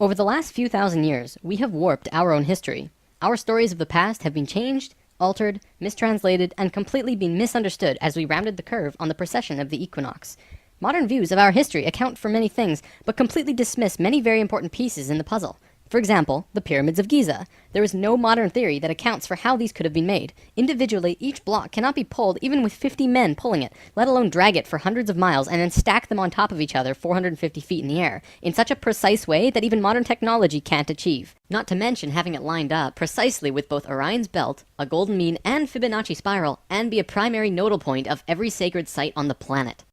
Over the last few thousand years, we have warped our own history. Our stories of the past have been changed, altered, mistranslated, and completely been misunderstood as we rounded the curve on the precession of the equinox. Modern views of our history account for many things, but completely dismiss many very important pieces in the puzzle. For example, the Pyramids of Giza. There is no modern theory that accounts for how these could have been made. Individually, each block cannot be pulled even with 50 men pulling it, let alone drag it for hundreds of miles and then stack them on top of each other 450 feet in the air, in such a precise way that even modern technology can't achieve. Not to mention having it lined up precisely with both Orion's belt, a golden mean, and Fibonacci spiral, and be a primary nodal point of every sacred site on the planet.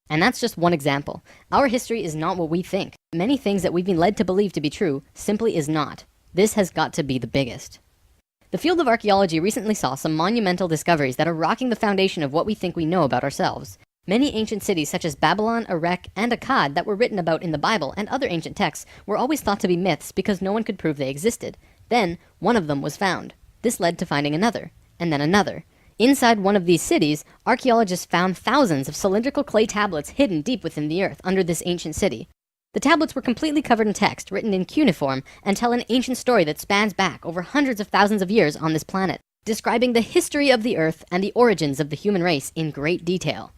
And that's just one example. Our history is not what we think. Many things that we've been led to believe to be true simply is not. This has got to be the biggest. The field of archaeology recently saw some monumental discoveries that are rocking the foundation of what we think we know about ourselves. Many ancient cities such as Babylon, Erech, and Akkad that were written about in the Bible and other ancient texts were always thought to be myths because no one could prove they existed. Then, one of them was found. This led to finding another, and then another. Inside one of these cities, archaeologists found thousands of cylindrical clay tablets hidden deep within the earth under this ancient city. The tablets were completely covered in text, written in cuneiform, and tell an ancient story that spans back over hundreds of thousands of years on this planet, describing the history of the earth and the origins of the human race in great detail.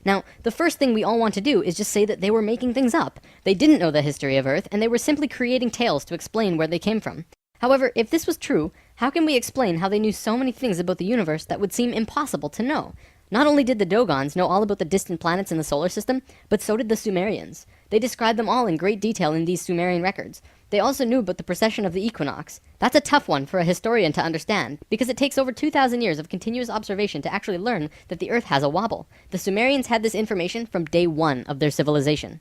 Now, the first thing we all want to do is just say that they were making things up. They didn't know the history of Earth, and they were simply creating tales to explain where they came from. However, if this was true, how can we explain how they knew so many things about the universe that would seem impossible to know? Not only did the Dogons know all about the distant planets in the solar system, but so did the Sumerians. They described them all in great detail in these Sumerian records. They also knew about the precession of the equinox. That's a tough one for a historian to understand, because it takes over 2,000 years of continuous observation to actually learn that the Earth has a wobble. The Sumerians had this information from day one of their civilization.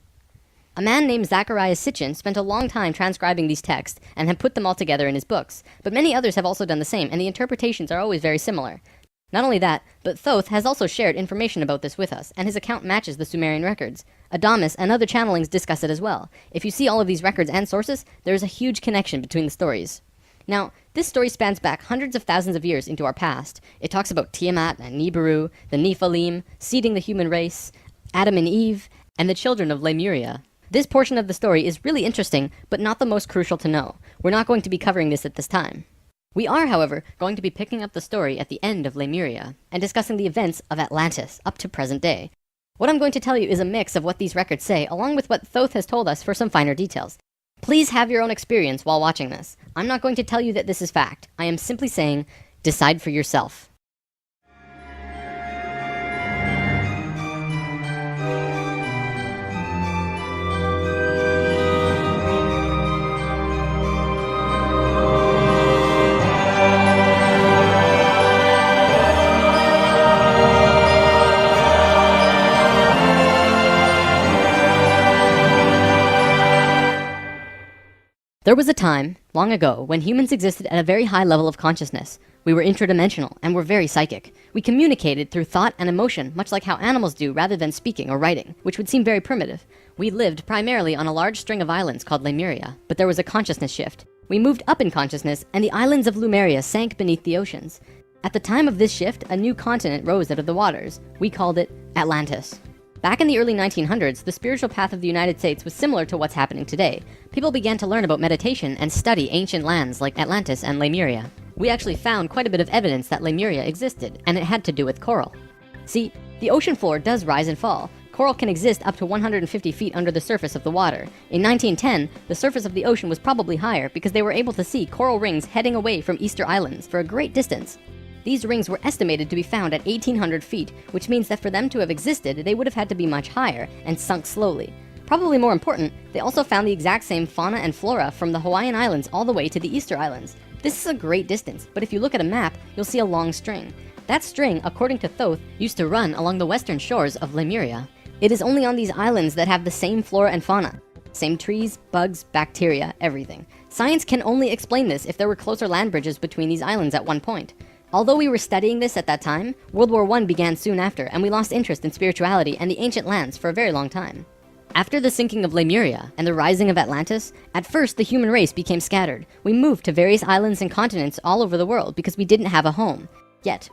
A man named Zacharias Sitchin spent a long time transcribing these texts and had put them all together in his books, but many others have also done the same, and the interpretations are always very similar. Not only that, but Thoth has also shared information about this with us, and his account matches the Sumerian records. Adamus and other channelings discuss it as well. If you see all of these records and sources, there is a huge connection between the stories. Now, this story spans back hundreds of thousands of years into our past. It talks about Tiamat and Nibiru, the Nephilim, seeding the human race, Adam and Eve, and the children of Lemuria. This portion of the story is really interesting, but not the most crucial to know. We're not going to be covering this at this time. We are, however, going to be picking up the story at the end of Lemuria, and discussing the events of Atlantis up to present day. What I'm going to tell you is a mix of what these records say, along with what Thoth has told us for some finer details. Please have your own experience while watching this. I'm not going to tell you that this is fact. I am simply saying, decide for yourself. There was a time, long ago, when humans existed at a very high level of consciousness. We were interdimensional and were very psychic. We communicated through thought and emotion, much like how animals do rather than speaking or writing, which would seem very primitive. We lived primarily on a large string of islands called Lemuria, but there was a consciousness shift. We moved up in consciousness, and the islands of Lemuria sank beneath the oceans. At the time of this shift, a new continent rose out of the waters. We called it Atlantis. Back in the early 1900s, the spiritual path of the United States was similar to what's happening today. People began to learn about meditation and study ancient lands like Atlantis and Lemuria. We actually found quite a bit of evidence that Lemuria existed, and it had to do with coral. See, the ocean floor does rise and fall. Coral can exist up to 150 feet under the surface of the water. In 1910, the surface of the ocean was probably higher because they were able to see coral rings heading away from Easter Islands for a great distance. These rings were estimated to be found at 1,800 feet, which means that for them to have existed, they would have had to be much higher and sunk slowly. Probably more important, they also found the exact same fauna and flora from the Hawaiian Islands all the way to the Easter Islands. This is a great distance, but if you look at a map, you'll see a long string. That string, according to Thoth, used to run along the western shores of Lemuria. It is only on these islands that have the same flora and fauna. Same trees, bugs, bacteria, everything. Science can only explain this if there were closer land bridges between these islands at one point. Although we were studying this at that time, World War I began soon after, and we lost interest in spirituality and the ancient lands for a very long time. After the sinking of Lemuria and the rising of Atlantis, at first the human race became scattered. We moved to various islands and continents all over the world because we didn't have a home. Yet,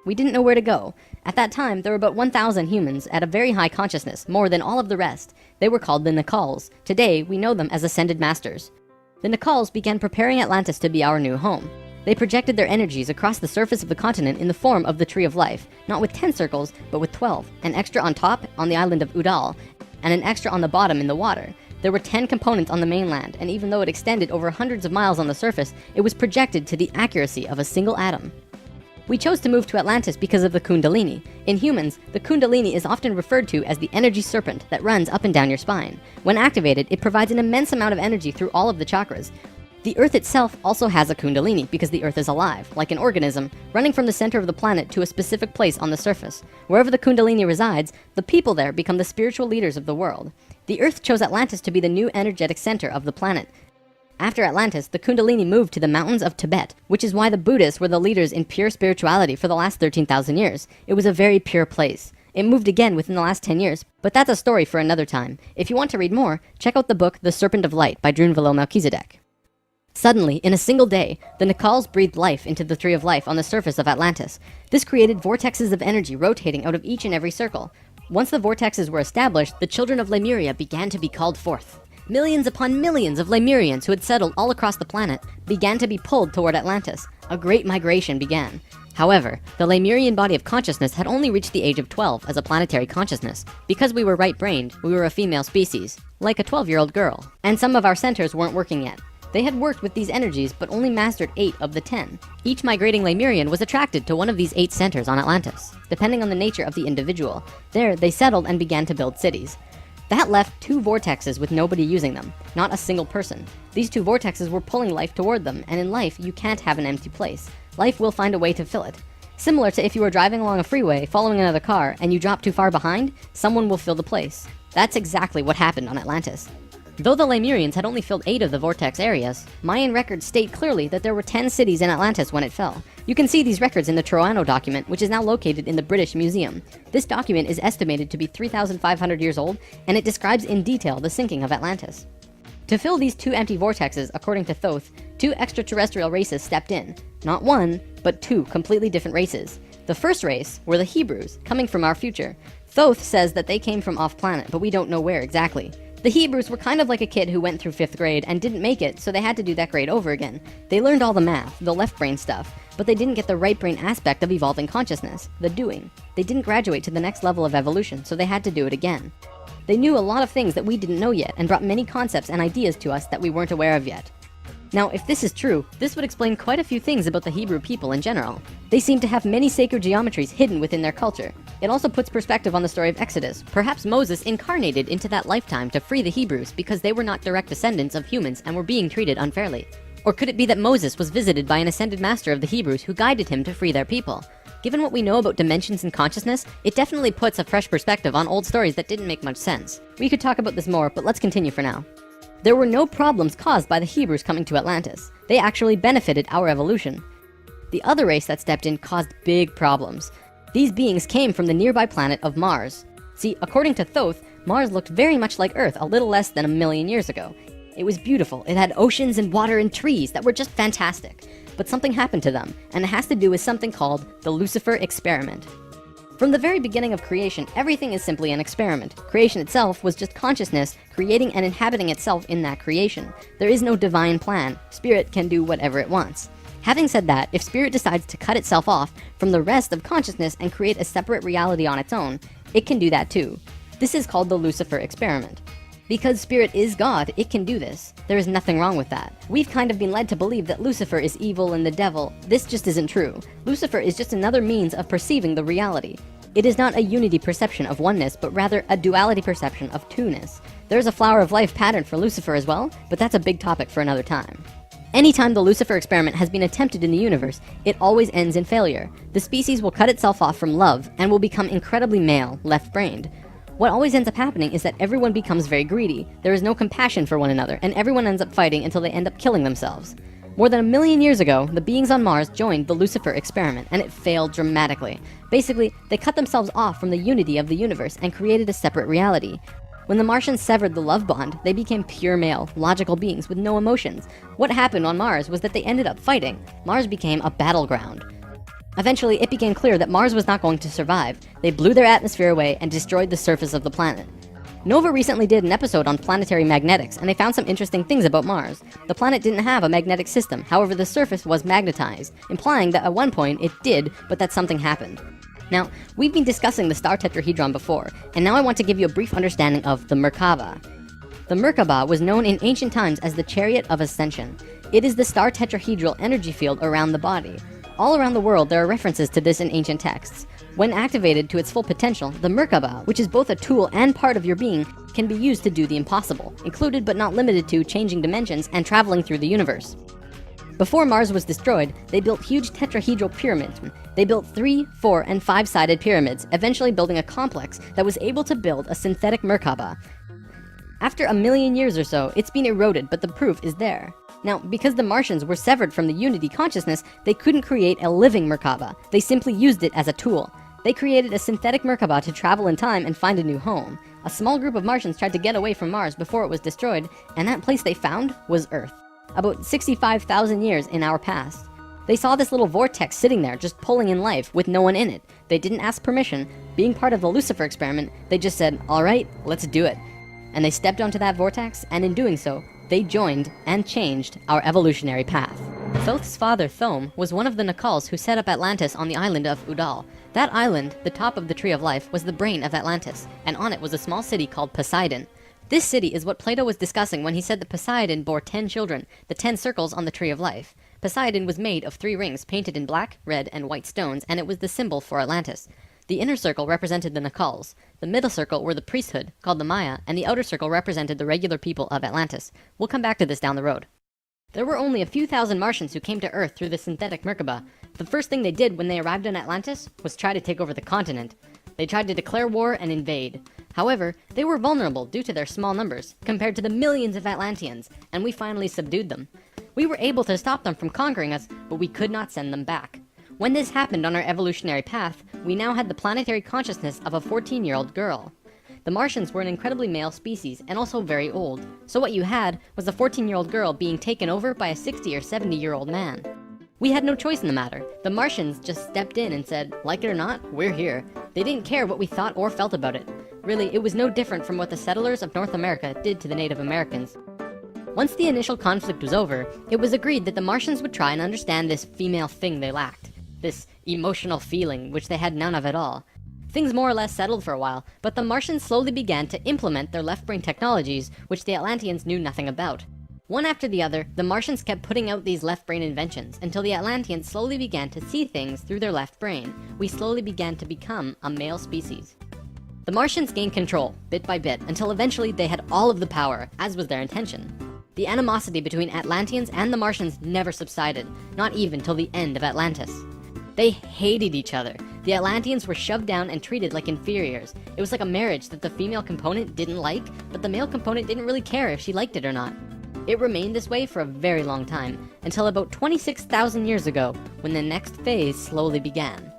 we didn't know where to go. At that time, there were about 1,000 humans at a very high consciousness, more than all of the rest. They were called the Nacals. Today, we know them as Ascended Masters. The Nacals began preparing Atlantis to be our new home. They projected their energies across the surface of the continent in the form of the Tree of Life, not with 10 circles, but with 12, an extra on top on the island of Udal, and an extra on the bottom in the water. There were 10 components on the mainland, and even though it extended over hundreds of miles on the surface, it was projected to the accuracy of a single atom. We chose to move to Atlantis because of the Kundalini. In humans, the Kundalini is often referred to as the energy serpent that runs up and down your spine. When activated, it provides an immense amount of energy through all of the chakras. The Earth itself also has a Kundalini because the Earth is alive, like an organism, running from the center of the planet to a specific place on the surface. Wherever the Kundalini resides, the people there become the spiritual leaders of the world. The Earth chose Atlantis to be the new energetic center of the planet. After Atlantis, the Kundalini moved to the mountains of Tibet, which is why the Buddhists were the leaders in pure spirituality for the last 13,000 years. It was a very pure place. It moved again within the last 10 years, but that's a story for another time. If you want to read more, check out the book The Serpent of Light by Drunvalo Melchizedek. Suddenly, in a single day, the Nacals breathed life into the Tree of Life on the surface of Atlantis. This created vortexes of energy rotating out of each and every circle. Once the vortexes were established, the children of Lemuria began to be called forth. Millions upon millions of Lemurians who had settled all across the planet began to be pulled toward Atlantis. A great migration began. However, the Lemurian body of consciousness had only reached the age of 12 as a planetary consciousness. Because we were right-brained, we were a female species, like a 12-year-old girl. And some of our centers weren't working yet. They had worked with these energies, but only mastered 8 of the 10. Each migrating Lemurian was attracted to one of these 8 centers on Atlantis, depending on the nature of the individual. There, they settled and began to build cities. That left 2 vortexes with nobody using them, not a single person. These 2 vortexes were pulling life toward them, and in life, you can't have an empty place. Life will find a way to fill it. Similar to if you were driving along a freeway, following another car, and you drop too far behind, someone will fill the place. That's exactly what happened on Atlantis. Though the Lemurians had only filled 8 of the vortex areas, Mayan records state clearly that there were 10 cities in Atlantis when it fell. You can see these records in the Troano document, which is now located in the British Museum. This document is estimated to be 3,500 years old, and it describes in detail the sinking of Atlantis. To fill these 2 empty vortexes, according to Thoth, 2 extraterrestrial races stepped in. Not 1, but 2 completely different races. The first race were the Hebrews, coming from our future. Thoth says that they came from off-planet, but we don't know where exactly. The Hebrews were kind of like a kid who went through 5th grade and didn't make it, so they had to do that grade over again. They learned all the math, the left brain stuff, but they didn't get the right brain aspect of evolving consciousness, the doing. They didn't graduate to the next level of evolution, so they had to do it again. They knew a lot of things that we didn't know yet and brought many concepts and ideas to us that we weren't aware of yet. Now, if this is true, this would explain quite a few things about the Hebrew people in general. They seem to have many sacred geometries hidden within their culture. It also puts perspective on the story of Exodus. Perhaps Moses incarnated into that lifetime to free the Hebrews because they were not direct descendants of humans and were being treated unfairly. Or could it be that Moses was visited by an ascended master of the Hebrews who guided him to free their people? Given what we know about dimensions and consciousness, it definitely puts a fresh perspective on old stories that didn't make much sense. We could talk about this more, but let's continue for now. There were no problems caused by the Hebrews coming to Atlantis. They actually benefited our evolution. The other race that stepped in caused big problems. These beings came from the nearby planet of Mars. See, according to Thoth, Mars looked very much like Earth a little less than 1 million years ago. It was beautiful. It had oceans and water and trees that were just fantastic. But something happened to them, and it has to do with something called the Lucifer experiment. From the very beginning of creation, everything is simply an experiment. Creation itself was just consciousness creating and inhabiting itself in that creation. There is no divine plan. Spirit can do whatever it wants. Having said that, if Spirit decides to cut itself off from the rest of consciousness and create a separate reality on its own, it can do that too. This is called the Lucifer experiment. Because Spirit is God, it can do this. There is nothing wrong with that. We've kind of been led to believe that Lucifer is evil and the devil. This just isn't true. Lucifer is just another means of perceiving the reality. It is not a unity perception of oneness, but rather a duality perception of two-ness. There's a flower of life pattern for Lucifer as well, but that's a big topic for another time. Anytime the Lucifer experiment has been attempted in the universe, it always ends in failure. The species will cut itself off from love and will become incredibly male, left-brained. What always ends up happening is that everyone becomes very greedy. There is no compassion for one another, and everyone ends up fighting until they end up killing themselves. More than 1 million years ago, the beings on Mars joined the Lucifer experiment, and it failed dramatically. Basically, they cut themselves off from the unity of the universe and created a separate reality. When the Martians severed the love bond, they became pure male, logical beings with no emotions. What happened on Mars was that they ended up fighting. Mars became a battleground. Eventually, it became clear that Mars was not going to survive. They blew their atmosphere away and destroyed the surface of the planet. Nova recently did an episode on planetary magnetics, and they found some interesting things about Mars. The planet didn't have a magnetic system, however the surface was magnetized, implying that at one point it did, but that something happened. Now, we've been discussing the star tetrahedron before, and now I want to give you a brief understanding of the Merkaba. The Merkaba was known in ancient times as the Chariot of Ascension. It is the star tetrahedral energy field around the body. All around the world there are references to this in ancient texts. When activated to its full potential, the Merkaba, which is both a tool and part of your being, can be used to do the impossible, included but not limited to changing dimensions and traveling through the universe. Before Mars was destroyed, they built huge tetrahedral pyramids. They built 3, 4, and 5-sided pyramids, eventually building a complex that was able to build a synthetic Merkaba. After 1 million years or so, it's been eroded, but the proof is there. Now, because the Martians were severed from the Unity consciousness, they couldn't create a living Merkaba. They simply used it as a tool. They created a synthetic Merkaba to travel in time and find a new home. A small group of Martians tried to get away from Mars before it was destroyed, and that place they found was Earth. About 65,000 years in our past. They saw this little vortex sitting there, just pulling in life, with no one in it. They didn't ask permission. Being part of the Lucifer experiment, they just said, alright, let's do it. And they stepped onto that vortex, and in doing so, they joined and changed our evolutionary path. Thoth's father, Thome, was one of the Nacals who set up Atlantis on the island of Udal. That island, the top of the Tree of Life, was the brain of Atlantis, and on it was a small city called Poseidon. This city is what Plato was discussing when he said that Poseidon bore 10 children, the 10 circles on the Tree of Life. Poseidon was made of 3 rings painted in black, red, and white stones, and it was the symbol for Atlantis. The inner circle represented the Nacals, the middle circle were the priesthood, called the Maya, and the outer circle represented the regular people of Atlantis. We'll come back to this down the road. There were only a few thousand Martians who came to Earth through the synthetic Merkaba. The first thing they did when they arrived in Atlantis was try to take over the continent. They tried to declare war and invade. However, they were vulnerable due to their small numbers, compared to the millions of Atlanteans, and we finally subdued them. We were able to stop them from conquering us, but we could not send them back. When this happened on our evolutionary path, we now had the planetary consciousness of a 14-year-old girl. The Martians were an incredibly male species, and also very old, so what you had was a 14-year-old girl being taken over by a 60 or 70-year-old man. We had no choice in the matter. The Martians just stepped in and said, like it or not, we're here. They didn't care what we thought or felt about it. Really, it was no different from what the settlers of North America did to the Native Americans. Once the initial conflict was over, it was agreed that the Martians would try and understand this female thing they lacked. This emotional feeling, which they had none of at all. Things more or less settled for a while, but the Martians slowly began to implement their left-brain technologies, which the Atlanteans knew nothing about. One after the other, the Martians kept putting out these left-brain inventions, until the Atlanteans slowly began to see things through their left brain. We slowly began to become a male species. The Martians gained control, bit by bit, until eventually they had all of the power, as was their intention. The animosity between Atlanteans and the Martians never subsided, not even till the end of Atlantis. They hated each other. The Atlanteans were shoved down and treated like inferiors. It was like a marriage that the female component didn't like, but the male component didn't really care if she liked it or not. It remained this way for a very long time, until about 26,000 years ago, when the next phase slowly began.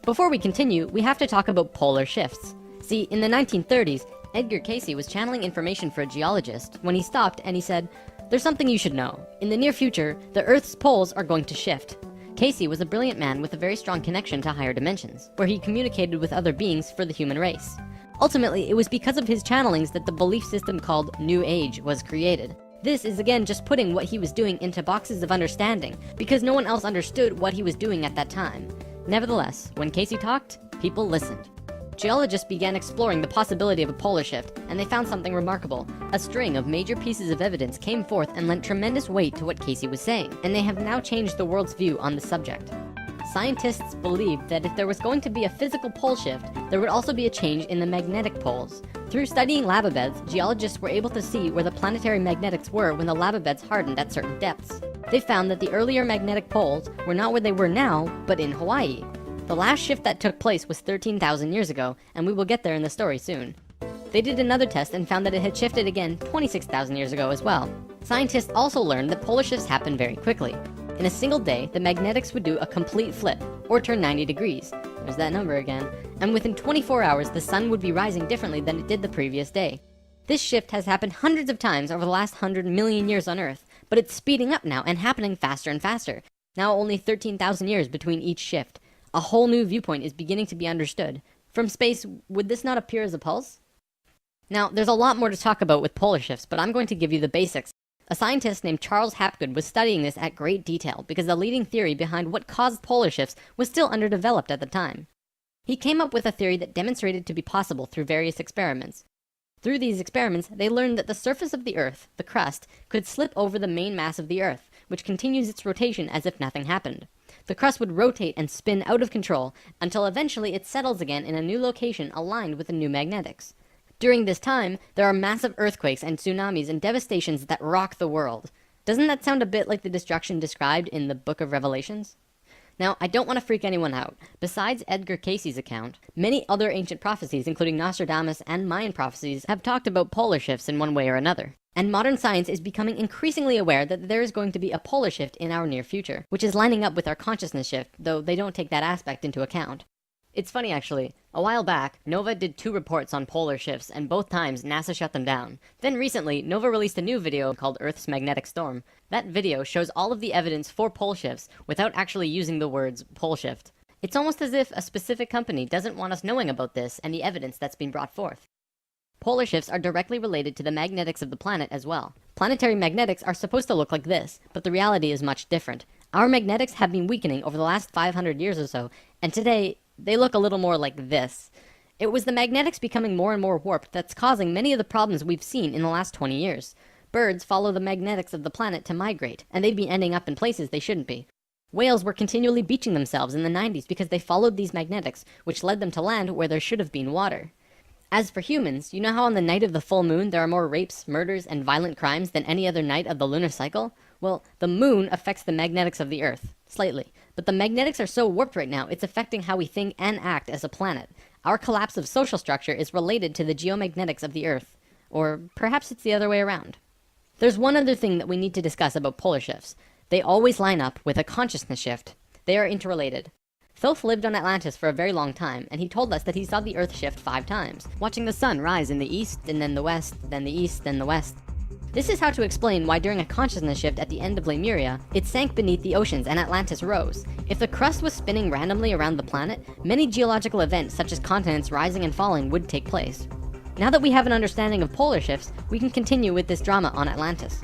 Before we continue, we have to talk about polar shifts. See, in the 1930s, Edgar Cayce was channeling information for a geologist when he stopped and he said, "There's something you should know. In the near future, the Earth's poles are going to shift." Cayce was a brilliant man with a very strong connection to higher dimensions, where he communicated with other beings for the human race. Ultimately, it was because of his channelings that the belief system called New Age was created. This is again just putting what he was doing into boxes of understanding, because no one else understood what he was doing at that time. Nevertheless, when Cayce talked, people listened. Geologists began exploring the possibility of a polar shift, and they found something remarkable. A string of major pieces of evidence came forth and lent tremendous weight to what Cayce was saying, and they have now changed the world's view on the subject. Scientists believed that if there was going to be a physical pole shift, there would also be a change in the magnetic poles. Through studying lava beds, geologists were able to see where the planetary magnetics were when the lava beds hardened at certain depths. They found that the earlier magnetic poles were not where they were now, but in Hawaii. The last shift that took place was 13,000 years ago, and we will get there in the story soon. They did another test and found that it had shifted again 26,000 years ago as well. Scientists also learned that polar shifts happen very quickly. In a single day, the magnetics would do a complete flip, or turn 90 degrees. There's that number again. And within 24 hours, the sun would be rising differently than it did the previous day. This shift has happened hundreds of times over the last 100 million years on Earth, but it's speeding up now and happening faster and faster. Now only 13,000 years between each shift. A whole new viewpoint is beginning to be understood. From space, would this not appear as a pulse? Now, there's a lot more to talk about with polar shifts, but I'm going to give you the basics. A scientist named Charles Hapgood was studying this at great detail because the leading theory behind what caused polar shifts was still underdeveloped at the time. He came up with a theory that demonstrated to be possible through various experiments. Through these experiments, they learned that the surface of the Earth, the crust, could slip over the main mass of the Earth, which continues its rotation as if nothing happened. The crust would rotate and spin out of control until eventually it settles again in a new location aligned with the new magnetics. During this time, there are massive earthquakes and tsunamis and devastations that rock the world. Doesn't that sound a bit like the destruction described in the Book of Revelations? Now, I don't want to freak anyone out. Besides Edgar Cayce's account, many other ancient prophecies, including Nostradamus and Mayan prophecies, have talked about polar shifts in one way or another. And modern science is becoming increasingly aware that there is going to be a polar shift in our near future, which is lining up with our consciousness shift, though they don't take that aspect into account. It's funny actually, a while back, NOVA did 2 reports on polar shifts, and both times NASA shut them down. Then recently, NOVA released a new video called Earth's Magnetic Storm. That video shows all of the evidence for pole shifts without actually using the words pole shift. It's almost as if a specific company doesn't want us knowing about this and the evidence that's been brought forth. Polar shifts are directly related to the magnetics of the planet as well. Planetary magnetics are supposed to look like this, but the reality is much different. Our magnetics have been weakening over the last 500 years or so, and today, they look a little more like this. It was the magnetics becoming more and more warped that's causing many of the problems we've seen in the last 20 years. Birds follow the magnetics of the planet to migrate, and they've been ending up in places they shouldn't be. Whales were continually beaching themselves in the 90s because they followed these magnetics, which led them to land where there should have been water. As for humans, you know how on the night of the full moon there are more rapes, murders, and violent crimes than any other night of the lunar cycle? Well, the moon affects the magnetics of the Earth, slightly. But the magnetics are so warped right now, it's affecting how we think and act as a planet. Our collapse of social structure is related to the geomagnetics of the Earth. Or perhaps it's the other way around. There's one other thing that we need to discuss about polar shifts. They always line up with a consciousness shift. They are interrelated. Thoth lived on Atlantis for a very long time, and he told us that he saw the Earth shift 5 times, watching the sun rise in the east, and then the west, then the east, then the west. This is how to explain why during a consciousness shift at the end of Lemuria, it sank beneath the oceans and Atlantis rose. If the crust was spinning randomly around the planet, many geological events such as continents rising and falling would take place. Now that we have an understanding of polar shifts, we can continue with this drama on Atlantis.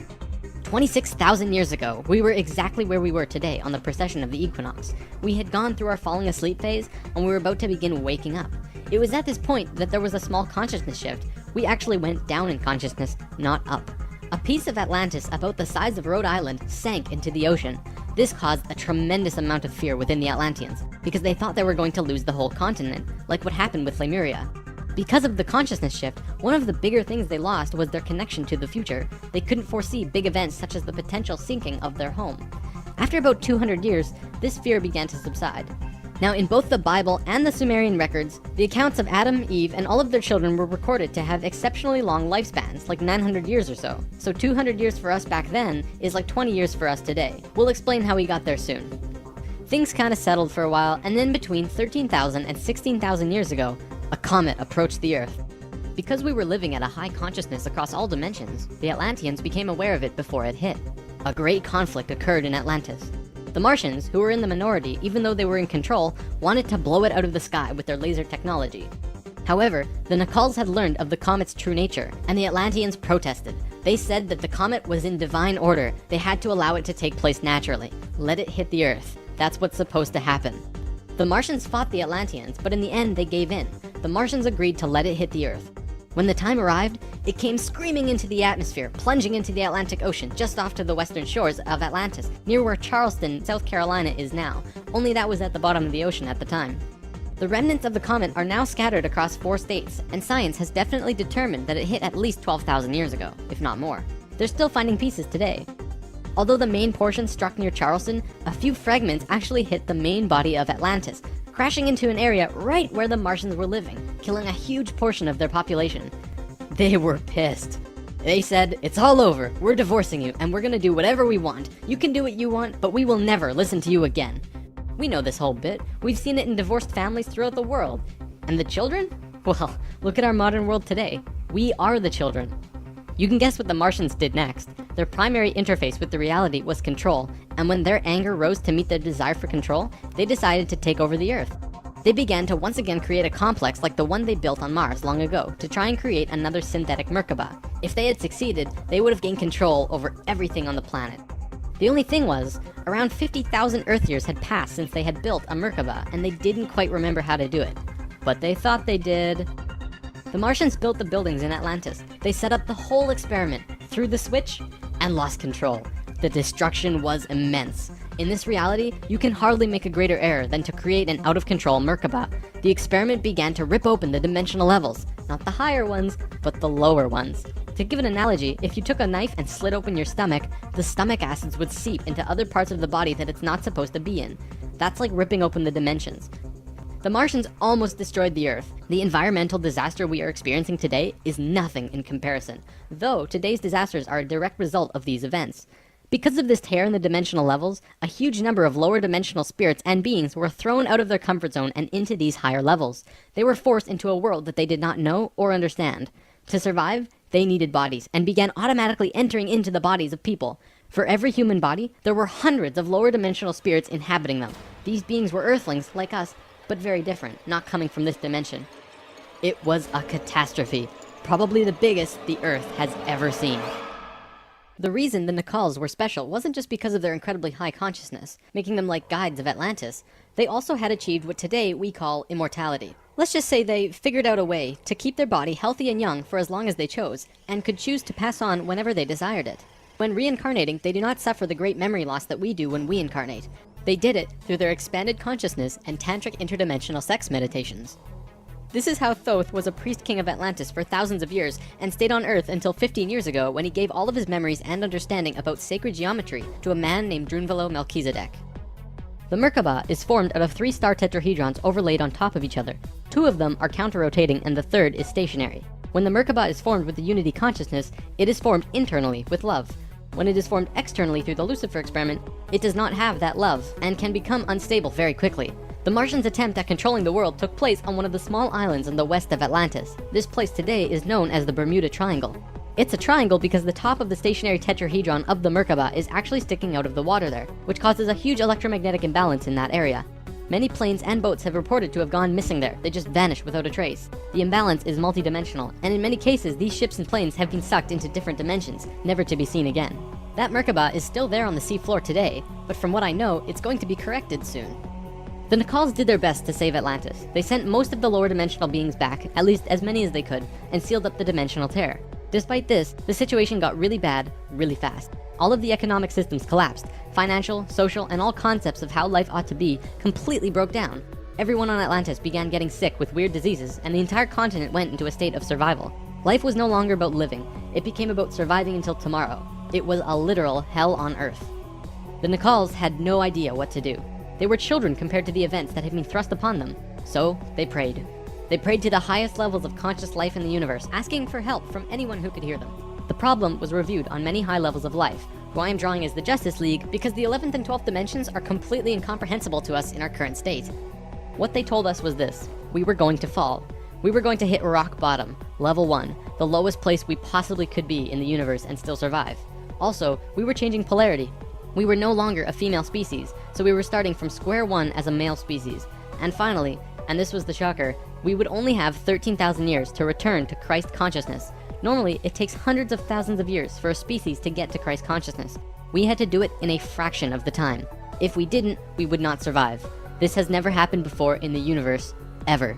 26,000 years ago, we were exactly where we were today on the precession of the equinox. We had gone through our falling asleep phase, and we were about to begin waking up. It was at this point that there was a small consciousness shift. We actually went down in consciousness, not up. A piece of Atlantis about the size of Rhode Island sank into the ocean. This caused a tremendous amount of fear within the Atlanteans, because they thought they were going to lose the whole continent, like what happened with Lemuria. Because of the consciousness shift, one of the bigger things they lost was their connection to the future. They couldn't foresee big events such as the potential sinking of their home. After about 200 years, this fear began to subside. Now, in both the Bible and the Sumerian records, the accounts of Adam, Eve, and all of their children were recorded to have exceptionally long lifespans, like 900 years or so. So 200 years for us back then is like 20 years for us today. We'll explain how we got there soon. Things kinda settled for a while, and then between 13,000 and 16,000 years ago, a comet approached the Earth. Because we were living at a high consciousness across all dimensions, the Atlanteans became aware of it before it hit. A great conflict occurred in Atlantis. The Martians, who were in the minority even though they were in control, wanted to blow it out of the sky with their laser technology. However, the Nacals had learned of the comet's true nature, and the Atlanteans protested. They said that the comet was in divine order. They had to allow it to take place naturally. Let it hit the Earth. That's what's supposed to happen. The Martians fought the Atlanteans, but in the end they gave in. The Martians agreed to let it hit the Earth. When the time arrived, it came screaming into the atmosphere, plunging into the Atlantic Ocean just off to the western shores of Atlantis, near where Charleston, South Carolina is now, only that was at the bottom of the ocean at the time. The remnants of the comet are now scattered across 4 states, and science has definitely determined that it hit at least 12,000 years ago, if not more. They're still finding pieces today. Although the main portion struck near Charleston, a few fragments actually hit the main body of Atlantis, crashing into an area right where the Martians were living, killing a huge portion of their population. They were pissed. They said, "It's all over, we're divorcing you, and we're gonna do whatever we want. You can do what you want, but we will never listen to you again." We know this whole bit. We've seen it in divorced families throughout the world. And the children? Well, look at our modern world today. We are the children. You can guess what the Martians did next. Their primary interface with the reality was control, and when their anger rose to meet their desire for control, they decided to take over the Earth. They began to once again create a complex like the one they built on Mars long ago to try and create another synthetic Merkaba. If they had succeeded, they would have gained control over everything on the planet. The only thing was, around 50,000 Earth years had passed since they had built a Merkaba, and they didn't quite remember how to do it. But they thought they did. The Martians built the buildings in Atlantis. They set up the whole experiment, threw the switch, and lost control. The destruction was immense. In this reality, you can hardly make a greater error than to create an out-of-control Merkaba. The experiment began to rip open the dimensional levels, not the higher ones, but the lower ones. To give an analogy, if you took a knife and slit open your stomach, the stomach acids would seep into other parts of the body that it's not supposed to be in. That's like ripping open the dimensions. The Martians almost destroyed the Earth. The environmental disaster we are experiencing today is nothing in comparison, though today's disasters are a direct result of these events. Because of this tear in the dimensional levels, a huge number of lower dimensional spirits and beings were thrown out of their comfort zone and into these higher levels. They were forced into a world that they did not know or understand. To survive, they needed bodies and began automatically entering into the bodies of people. For every human body, there were hundreds of lower dimensional spirits inhabiting them. These beings were Earthlings like us, but very different, not coming from this dimension. It was a catastrophe, probably the biggest the Earth has ever seen. The reason the Nacals were special wasn't just because of their incredibly high consciousness, making them like guides of Atlantis. They also had achieved what today we call immortality. Let's just say they figured out a way to keep their body healthy and young for as long as they chose, and could choose to pass on whenever they desired it. When reincarnating, they do not suffer the great memory loss that we do when we incarnate. They did it through their expanded consciousness and tantric interdimensional sex meditations. This is how Thoth was a priest king of Atlantis for thousands of years and stayed on Earth until 15 years ago when he gave all of his memories and understanding about sacred geometry to a man named Drunvalo Melchizedek. The Merkaba is formed out of 3 star tetrahedrons overlaid on top of each other. 2 of them are counter-rotating and the third is stationary. When the Merkaba is formed with the unity consciousness, it is formed internally with love. When it is formed externally through the Lucifer experiment, it does not have that love and can become unstable very quickly. The Martians' attempt at controlling the world took place on one of the small islands in the west of Atlantis. This place today is known as the Bermuda Triangle. It's a triangle because the top of the stationary tetrahedron of the Merkaba is actually sticking out of the water there, which causes a huge electromagnetic imbalance in that area. Many planes and boats have reported to have gone missing there. They just vanished without a trace. The imbalance is multidimensional, and in many cases, these ships and planes have been sucked into different dimensions, never to be seen again. That Merkaba is still there on the seafloor today, but from what I know, it's going to be corrected soon. The Nacals did their best to save Atlantis. They sent most of the lower dimensional beings back, at least as many as they could, and sealed up the dimensional tear. Despite this, the situation got really bad, really fast. All of the economic systems collapsed. Financial, social, and all concepts of how life ought to be completely broke down. Everyone on Atlantis began getting sick with weird diseases, and the entire continent went into a state of survival. Life was no longer about living. It became about surviving until tomorrow. It was a literal hell on Earth. The Nacals had no idea what to do. They were children compared to the events that had been thrust upon them. So they prayed. They prayed to the highest levels of conscious life in the universe, asking for help from anyone who could hear them. The problem was reviewed on many high levels of life, who I am drawing as the Justice League because the 11th and 12th dimensions are completely incomprehensible to us in our current state. What they told us was this: we were going to fall. We were going to hit rock bottom, level 1, the lowest place we possibly could be in the universe and still survive. Also, we were changing polarity. We were no longer a female species, so we were starting from square one as a male species. And finally, and this was the shocker, we would only have 13,000 years to return to Christ consciousness. Normally, it takes hundreds of thousands of years for a species to get to Christ consciousness. We had to do it in a fraction of the time. If we didn't, we would not survive. This has never happened before in the universe, ever.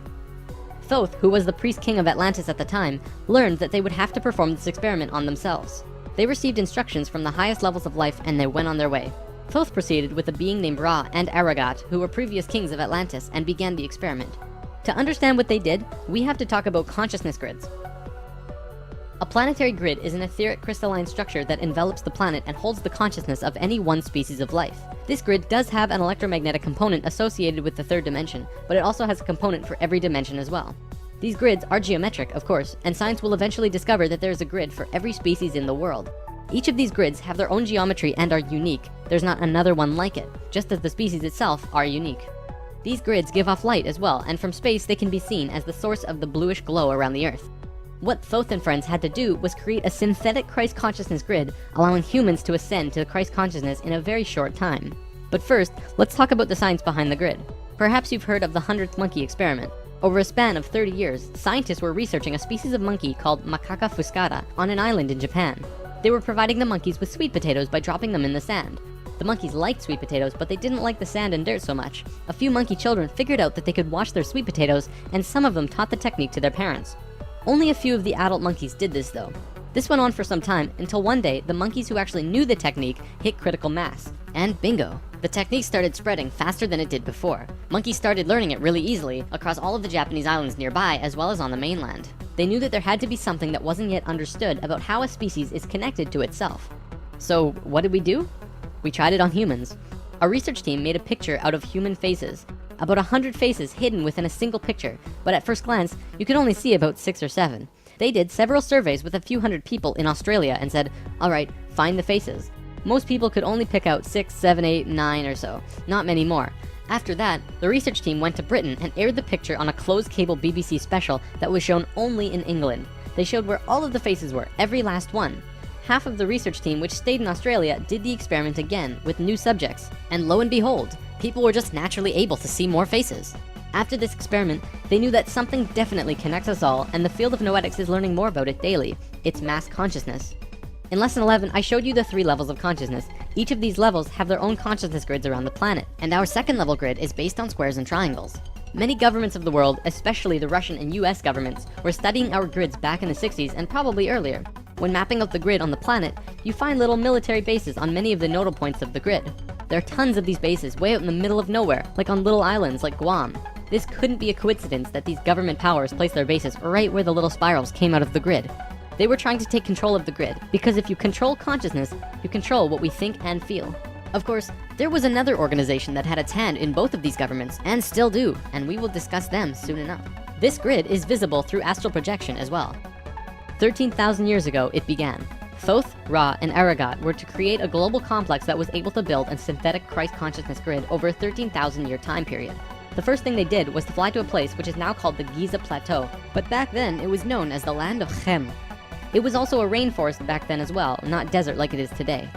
Thoth, who was the priest king of Atlantis at the time, learned that they would have to perform this experiment on themselves. They received instructions from the highest levels of life and they went on their way. Thoth proceeded with a being named Ra and Aragat, who were previous kings of Atlantis, and began the experiment. To understand what they did, we have to talk about consciousness grids. A planetary grid is an etheric crystalline structure that envelops the planet and holds the consciousness of any one species of life. This grid does have an electromagnetic component associated with the 3rd dimension, but it also has a component for every dimension as well. These grids are geometric, of course, and science will eventually discover that there is a grid for every species in the world. Each of these grids have their own geometry and are unique. There's not another one like it, just as the species itself are unique. These grids give off light as well, and from space they can be seen as the source of the bluish glow around the Earth. What Thoth and friends had to do was create a synthetic Christ consciousness grid, allowing humans to ascend to Christ consciousness in a very short time. But first, let's talk about the science behind the grid. Perhaps you've heard of the 100th monkey experiment. Over a span of 30 years, scientists were researching a species of monkey called Macaca fuscata on an island in Japan. They were providing the monkeys with sweet potatoes by dropping them in the sand. The monkeys liked sweet potatoes, but they didn't like the sand and dirt so much. A few monkey children figured out that they could wash their sweet potatoes, and some of them taught the technique to their parents. Only a few of the adult monkeys did this though. This went on for some time until one day the monkeys who actually knew the technique hit critical mass. And bingo, the technique started spreading faster than it did before. Monkeys started learning it really easily across all of the Japanese islands nearby as well as on the mainland. They knew that there had to be something that wasn't yet understood about how a species is connected to itself. So what did we do? We tried it on humans. A research team made a picture out of human faces. About 100 faces hidden within a single picture, but at first glance, you could only see about 6 or 7. They did several surveys with a few hundred people in Australia and said, alright, find the faces. Most people could only pick out 6, 7, 8, 9 or so, not many more. After that, the research team went to Britain and aired the picture on a closed cable BBC special that was shown only in England. They showed where all of the faces were, every last one. Half of the research team, which stayed in Australia, did the experiment again with new subjects. And lo and behold, people were just naturally able to see more faces. After this experiment, they knew that something definitely connects us all, and the field of noetics is learning more about it daily. It's mass consciousness. In lesson 11, I showed you the 3 levels of consciousness. Each of these levels have their own consciousness grids around the planet, and our second level grid is based on squares and triangles. Many governments of the world, especially the Russian and US governments, were studying our grids back in the 60s and probably earlier. When mapping out the grid on the planet, you find little military bases on many of the nodal points of the grid. There are tons of these bases way out in the middle of nowhere, like on little islands like Guam. This couldn't be a coincidence that these government powers placed their bases right where the little spirals came out of the grid. They were trying to take control of the grid, because if you control consciousness, you control what we think and feel. Of course, there was another organization that had its hand in both of these governments, and still do, and we will discuss them soon enough. This grid is visible through astral projection as well. 13,000 years ago, it began. Thoth, Ra, and Aragat were to create a global complex that was able to build a synthetic Christ consciousness grid over a 13,000 year time period. The first thing they did was to fly to a place which is now called the Giza Plateau, but back then it was known as the land of Chem. It was also a rainforest back then as well, not desert like it is today.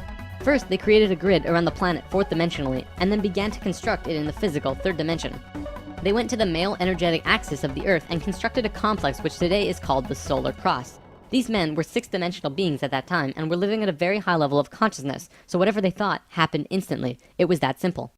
First, they created a grid around the planet 4th dimensionally, and then began to construct it in the physical 3rd dimension. They went to the male energetic axis of the Earth and constructed a complex which today is called the Solar Cross. These men were 6th dimensional beings at that time and were living at a very high level of consciousness, so whatever they thought happened instantly. It was that simple.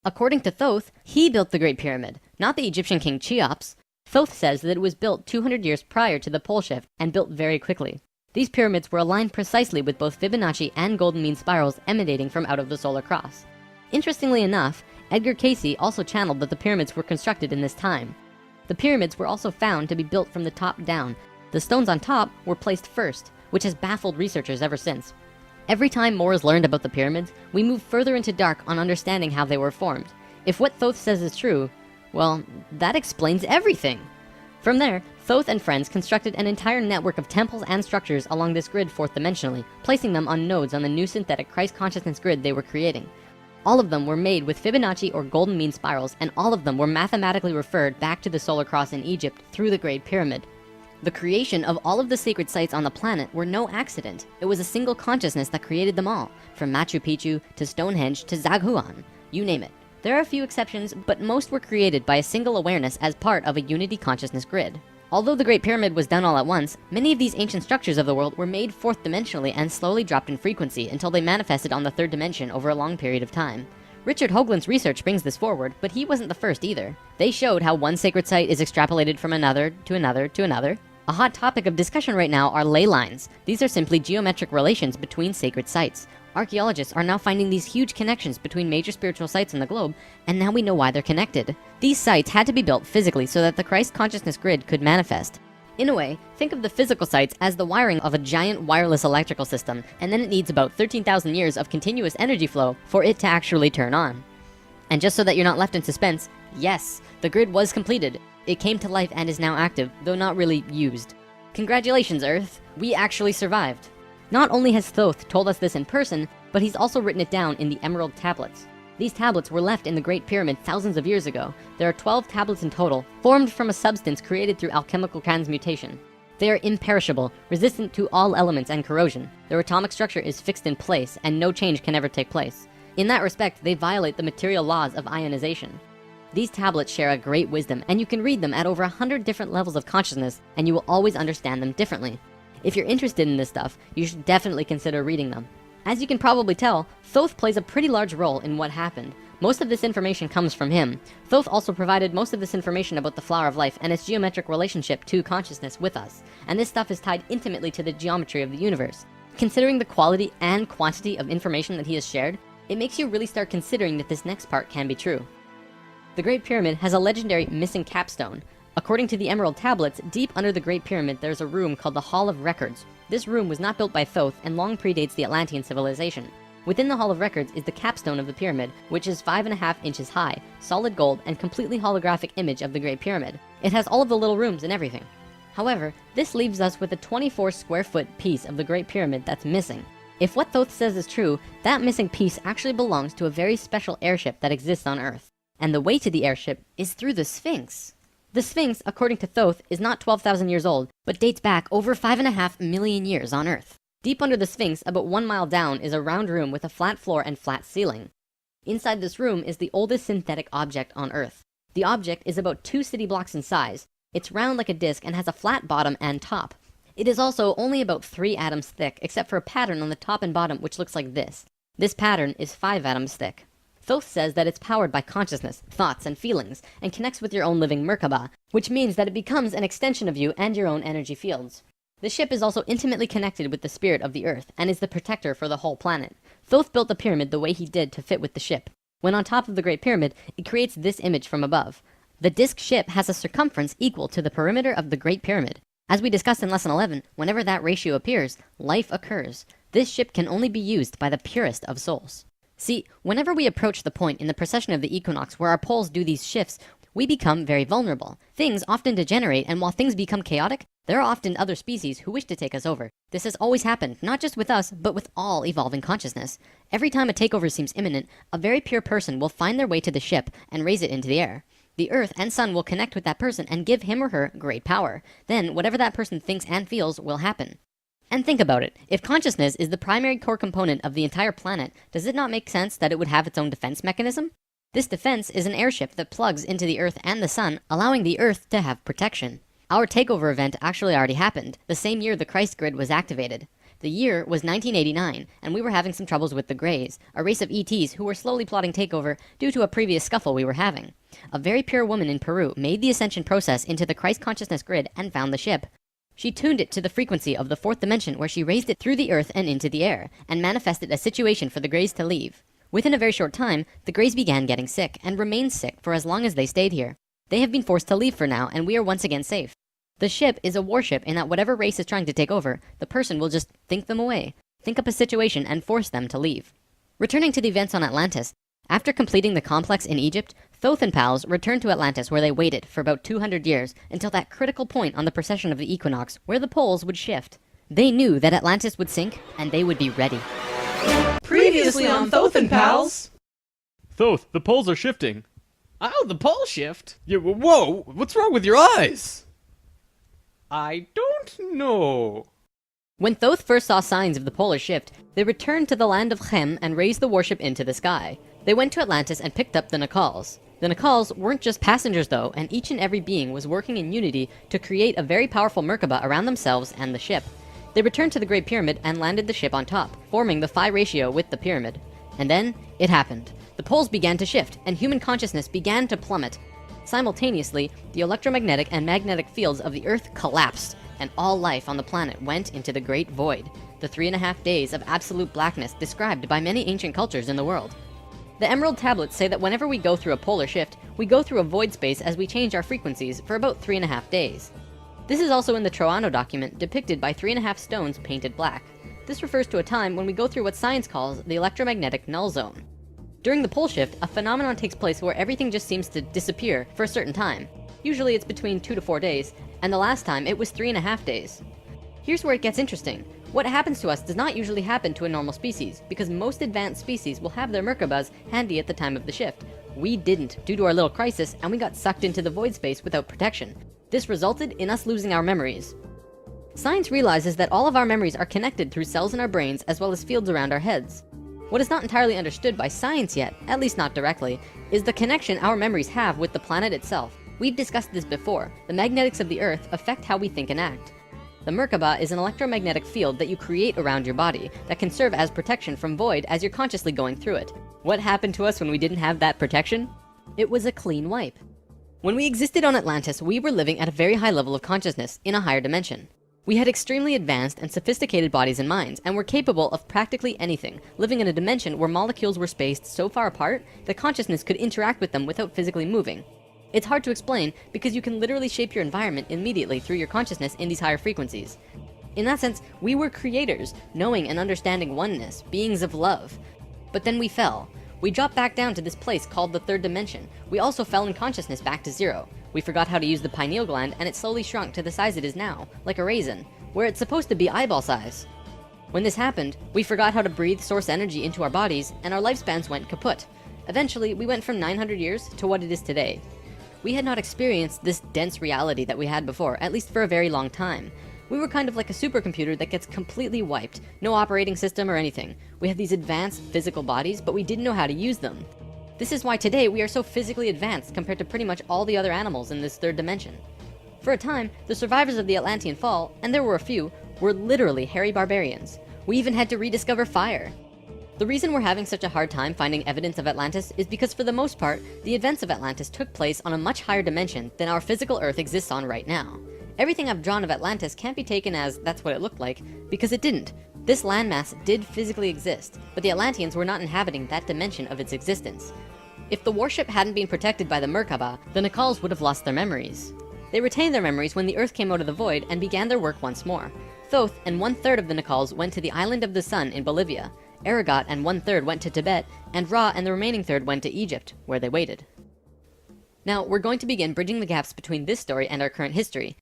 According to Thoth, he built the Great Pyramid, not the Egyptian king Cheops. Thoth says that it was built 200 years prior to the pole shift and built very quickly. These pyramids were aligned precisely with both Fibonacci and golden mean spirals emanating from out of the solar cross. Interestingly enough, Edgar Cayce also channeled that the pyramids were constructed in this time. The pyramids were also found to be built from the top down. The stones on top were placed first, which has baffled researchers ever since. Every time more is learned about the pyramids, we move further into dark on understanding how they were formed. If what Thoth says is true, well, that explains everything. From there, Thoth and friends constructed an entire network of temples and structures along this grid 4th dimensionally, placing them on nodes on the new synthetic Christ consciousness grid they were creating. All of them were made with Fibonacci or golden mean spirals, and all of them were mathematically referred back to the solar cross in Egypt through the Great Pyramid. The creation of all of the sacred sites on the planet were no accident. It was a single consciousness that created them all, from Machu Picchu to Stonehenge to Zaghuan, you name it. There are a few exceptions, but most were created by a single awareness as part of a unity consciousness grid. Although the Great Pyramid was done all at once, many of these ancient structures of the world were made 4th dimensionally and slowly dropped in frequency until they manifested on the 3rd dimension over a long period of time. Richard Hoagland's research brings this forward, but he wasn't the first either. They showed how one sacred site is extrapolated from another to another to another. A hot topic of discussion right now are ley lines. These are simply geometric relations between sacred sites. Archaeologists are now finding these huge connections between major spiritual sites in the globe, and now we know why they're connected. These sites had to be built physically so that the Christ consciousness grid could manifest. In a way, think of the physical sites as the wiring of a giant wireless electrical system, and then it needs about 13,000 years of continuous energy flow for it to actually turn on. And just so that you're not left in suspense, yes, the grid was completed. It came to life and is now active, though not really used. Congratulations, Earth! We actually survived. Not only has Thoth told us this in person, but he's also written it down in the Emerald Tablets. These tablets were left in the Great Pyramid thousands of years ago. There are 12 tablets in total, formed from a substance created through alchemical transmutation. They are imperishable, resistant to all elements and corrosion. Their atomic structure is fixed in place, and no change can ever take place. In that respect, they violate the material laws of ionization. These tablets share a great wisdom, and you can read them at over 100 different levels of consciousness, and you will always understand them differently. If you're interested in this stuff, you should definitely consider reading them. As you can probably tell, Thoth plays a pretty large role in what happened. Most of this information comes from him. Thoth also provided most of this information about the flower of life and its geometric relationship to consciousness with us. And this stuff is tied intimately to the geometry of the universe. Considering the quality and quantity of information that he has shared, it makes you really start considering that this next part can be true. The Great Pyramid has a legendary missing capstone. According to the Emerald Tablets, deep under the Great Pyramid there's a room called the Hall of Records. This room was not built by Thoth and long predates the Atlantean civilization. Within the Hall of Records is the capstone of the pyramid, which is 5.5 inches high, solid gold, and completely holographic image of the Great Pyramid. It has all of the little rooms and everything. However, this leaves us with a 24 square foot piece of the Great Pyramid that's missing. If what Thoth says is true, that missing piece actually belongs to a very special airship that exists on Earth. And the way to the airship is through the Sphinx. The Sphinx, according to Thoth, is not 12,000 years old, but dates back over 5.5 million years on Earth. Deep under the Sphinx, about 1 mile down, is a round room with a flat floor and flat ceiling. Inside this room is the oldest synthetic object on Earth. The object is about 2 city blocks in size. It's round like a disc and has a flat bottom and top. It is also only about 3 atoms thick, except for a pattern on the top and bottom which looks like this. This pattern is 5 atoms thick. Thoth says that it's powered by consciousness, thoughts, and feelings, and connects with your own living Merkaba, which means that it becomes an extension of you and your own energy fields. The ship is also intimately connected with the spirit of the Earth, and is the protector for the whole planet. Thoth built the pyramid the way he did to fit with the ship. When on top of the Great Pyramid, it creates this image from above. The disc ship has a circumference equal to the perimeter of the Great Pyramid. As we discussed in Lesson 11, whenever that ratio appears, life occurs. This ship can only be used by the purest of souls. See, whenever we approach the point in the precession of the equinox where our poles do these shifts, we become very vulnerable. Things often degenerate, and while things become chaotic, there are often other species who wish to take us over. This has always happened, not just with us, but with all evolving consciousness. Every time a takeover seems imminent, a very pure person will find their way to the ship and raise it into the air. The Earth and Sun will connect with that person and give him or her great power. Then, whatever that person thinks and feels will happen. And think about it. If consciousness is the primary core component of the entire planet, does it not make sense that it would have its own defense mechanism? This defense is an airship that plugs into the Earth and the Sun, allowing the Earth to have protection. Our takeover event actually already happened, the same year the Christ grid was activated. The year was 1989, and we were having some troubles with the Greys, a race of ETs who were slowly plotting takeover due to a previous scuffle we were having. A very pure woman in Peru made the ascension process into the Christ consciousness grid and found the ship. She tuned it to the frequency of the 4th dimension, where she raised it through the Earth and into the air, and manifested a situation for the Greys to leave. Within a very short time, the Greys began getting sick, and remained sick for as long as they stayed here. They have been forced to leave for now, and we are once again safe. The ship is a warship in that whatever race is trying to take over, the person will just think them away, think up a situation, and force them to leave. Returning to the events on Atlantis, after completing the complex in Egypt, Thoth and pals returned to Atlantis, where they waited for about 200 years until that critical point on the precession of the equinox where the poles would shift. They knew that Atlantis would sink, and they would be ready. Previously on Thoth and Pals! Thoth, the poles are shifting. Oh, the pole shift? Yeah, whoa, what's wrong with your eyes? I don't know. When Thoth first saw signs of the polar shift, they returned to the land of Chem and raised the warship into the sky. They went to Atlantis and picked up the Nacals. The Nacals weren't just passengers though, and each and every being was working in unity to create a very powerful Merkaba around themselves and the ship. They returned to the Great Pyramid and landed the ship on top, forming the phi ratio with the pyramid. And then, it happened. The poles began to shift, and human consciousness began to plummet. Simultaneously, the electromagnetic and magnetic fields of the Earth collapsed, and all life on the planet went into the Great Void, the 3.5 days of absolute blackness described by many ancient cultures in the world. The Emerald Tablets say that whenever we go through a polar shift, we go through a void space as we change our frequencies for about 3.5 days. This is also in the Troano document, depicted by 3.5 stones painted black. This refers to a time when we go through what science calls the electromagnetic null zone. During the pole shift, a phenomenon takes place where everything just seems to disappear for a certain time. Usually it's between 2 to 4 days, and the last time it was 3.5 days. Here's where it gets interesting. What happens to us does not usually happen to a normal species, because most advanced species will have their Merkabas handy at the time of the shift. We didn't, due to our little crisis, and we got sucked into the void space without protection. This resulted in us losing our memories. Science realizes that all of our memories are connected through cells in our brains as well as fields around our heads. What is not entirely understood by science yet, at least not directly, is the connection our memories have with the planet itself. We've discussed this before. The magnetics of the Earth affect how we think and act. The Merkaba is an electromagnetic field that you create around your body that can serve as protection from void as you're consciously going through it. What happened to us when we didn't have that protection? It was a clean wipe. When we existed on Atlantis, we were living at a very high level of consciousness in a higher dimension. We had extremely advanced and sophisticated bodies and minds, and were capable of practically anything, living in a dimension where molecules were spaced so far apart that consciousness could interact with them without physically moving. It's hard to explain because you can literally shape your environment immediately through your consciousness in these higher frequencies. In that sense, we were creators, knowing and understanding oneness, beings of love. But then we fell. We dropped back down to this place called the third dimension. We also fell in consciousness back to zero. We forgot how to use the pineal gland, and it slowly shrunk to the size it is now, like a raisin, where it's supposed to be eyeball size. When this happened, we forgot how to breathe source energy into our bodies, and our lifespans went kaput. Eventually, we went from 900 years to what it is today. We had not experienced this dense reality that we had before, at least for a very long time. We were kind of like a supercomputer that gets completely wiped. No operating system or anything. We had these advanced physical bodies, but we didn't know how to use them. This is why today we are so physically advanced compared to pretty much all the other animals in this third dimension. For a time, the survivors of the Atlantean fall, and there were a few, were literally hairy barbarians. We even had to rediscover fire. The reason we're having such a hard time finding evidence of Atlantis is because for the most part, the events of Atlantis took place on a much higher dimension than our physical Earth exists on right now. Everything I've drawn of Atlantis can't be taken as that's what it looked like, because it didn't. This landmass did physically exist, but the Atlanteans were not inhabiting that dimension of its existence. If the warship hadn't been protected by the Merkaba, the Nacals would have lost their memories. They retained their memories when the Earth came out of the void and began their work once more. Thoth and 1/3 of the Nacals went to the Island of the Sun in Bolivia. Aragot and 1/3 went to Tibet, and Ra and the remaining third went to Egypt, where they waited. Now, we're going to begin bridging the gaps between this story and our current history.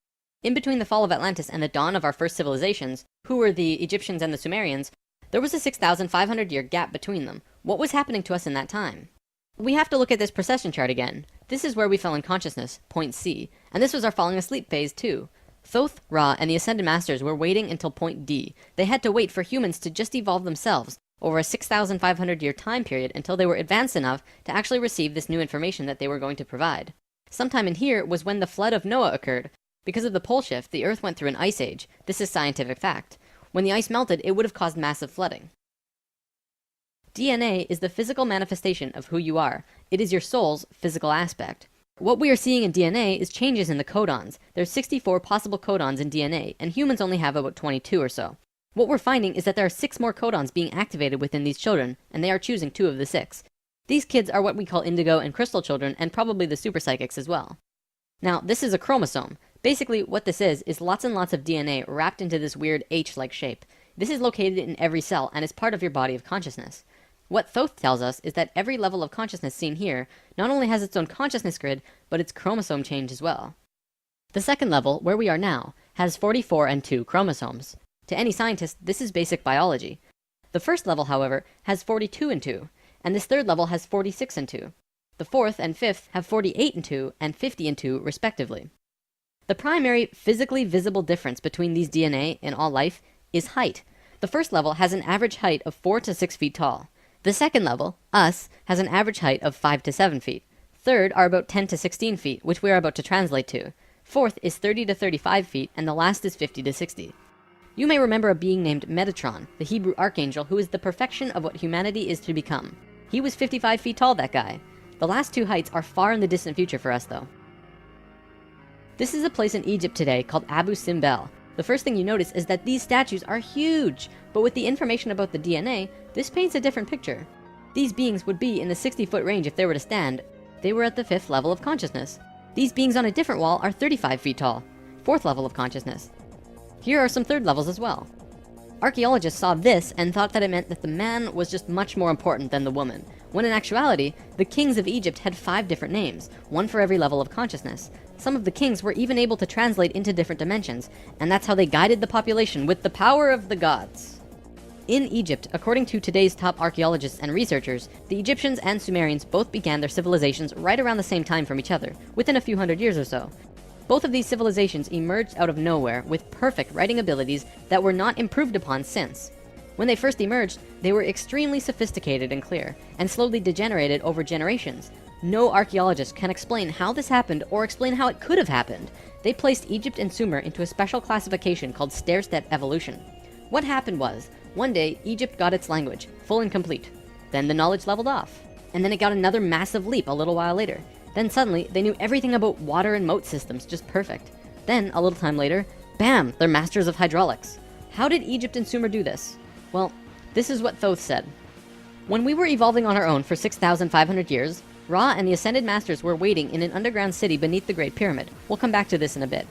In between the fall of Atlantis and the dawn of our first civilizations, who were the Egyptians and the Sumerians, there was a 6,500-year gap between them. What was happening to us in that time? We have to look at this precession chart again. This is where we fell in consciousness, point C, and this was our falling asleep phase too. Thoth, Ra, and the Ascended Masters were waiting until point D. They had to wait for humans to just evolve themselves over a 6,500-year time period until they were advanced enough to actually receive this new information that they were going to provide. Sometime in here was when the flood of Noah occurred. Because of the pole shift, the Earth went through an ice age. This is scientific fact. When the ice melted, it would have caused massive flooding. DNA is the physical manifestation of who you are. It is your soul's physical aspect. What we are seeing in DNA is changes in the codons. There's 64 possible codons in DNA, and humans only have about 22 or so. What we're finding is that there are 6 more codons being activated within these children, and they are choosing 2 of the 6. These kids are what we call indigo and crystal children, and probably the super psychics as well. Now, this is a chromosome. Basically, what this is lots and lots of DNA wrapped into this weird H-like shape. This is located in every cell and is part of your body of consciousness. What Thoth tells us is that every level of consciousness seen here not only has its own consciousness grid, but its chromosome change as well. The second level, where we are now, has 44 and 2 chromosomes. To any scientist, this is basic biology. The first level, however, has 42 and 2, and this third level has 46 and 2. The fourth and fifth have 48 and 2 and 50 and 2 respectively. The primary physically visible difference between these DNA in all life is height. The first level has an average height of 4 to 6 feet tall. The second level, us, has an average height of 5 to 7 feet. Third are about 10 to 16 feet, which we are about to translate to. Fourth is 30 to 35 feet, and the last is 50 to 60. You may remember a being named Metatron, the Hebrew archangel who is the perfection of what humanity is to become. He was 55 feet tall, that guy. The last 2 heights are far in the distant future for us, though. This is a place in Egypt today called Abu Simbel. The first thing you notice is that these statues are huge, but with the information about the DNA, this paints a different picture. These beings would be in the 60-foot range if they were to stand. They were at the 5th level of consciousness. These beings on a different wall are 35 feet tall, 4th level of consciousness. Here are some 3rd levels as well. Archaeologists saw this and thought that it meant that the man was just much more important than the woman, when in actuality, the kings of Egypt had 5 different names, one for every level of consciousness. Some of the kings were even able to translate into different dimensions, and that's how they guided the population with the power of the gods. In Egypt, according to today's top archaeologists and researchers, the Egyptians and Sumerians both began their civilizations right around the same time from each other, within a few hundred years or so. Both of these civilizations emerged out of nowhere with perfect writing abilities that were not improved upon since. When they first emerged, they were extremely sophisticated and clear, and slowly degenerated over generations. No archaeologist can explain how this happened or explain how it could have happened. They placed Egypt and Sumer into a special classification called stair-step evolution. What happened was, one day, Egypt got its language, full and complete. Then the knowledge leveled off. And then it got another massive leap a little while later. Then suddenly, they knew everything about water and moat systems just perfect. Then, a little time later, bam, they're masters of hydraulics. How did Egypt and Sumer do this? Well, this is what Thoth said. When we were evolving on our own for 6,500 years, Ra and the Ascended Masters were waiting in an underground city beneath the Great Pyramid. We'll come back to this in a bit.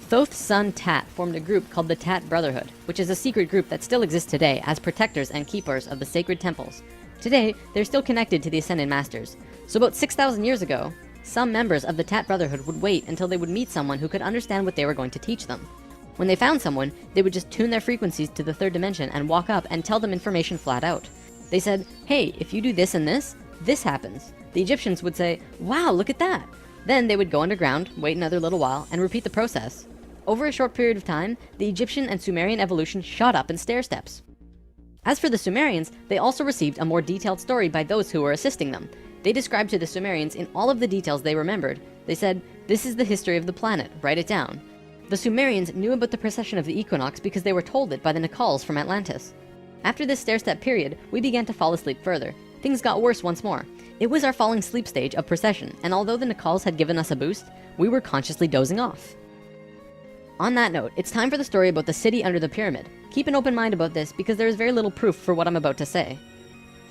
Thoth's son Tat formed a group called the Tat Brotherhood, which is a secret group that still exists today as protectors and keepers of the sacred temples. Today, they're still connected to the Ascended Masters. So about 6,000 years ago, some members of the Tat Brotherhood would wait until they would meet someone who could understand what they were going to teach them. When they found someone, they would just tune their frequencies to the third dimension and walk up and tell them information flat out. They said, hey, if you do this and this happens. The Egyptians would say, wow, look at that. Then they would go underground, wait another little while, and repeat the process. Over a short period of time, the Egyptian and Sumerian evolution shot up in stair steps. As for the Sumerians, they also received a more detailed story by those who were assisting them. They described to the Sumerians in all of the details they remembered. They said, this is the history of the planet, write it down. The Sumerians knew about the precession of the equinox because they were told it by the Nacals from Atlantis. After this stair-step period, we began to fall asleep further. Things got worse once more. It was our falling sleep stage of precession, and although the Nacals had given us a boost, we were consciously dozing off. On that note, it's time for the story about the city under the pyramid. Keep an open mind about this because there is very little proof for what I'm about to say.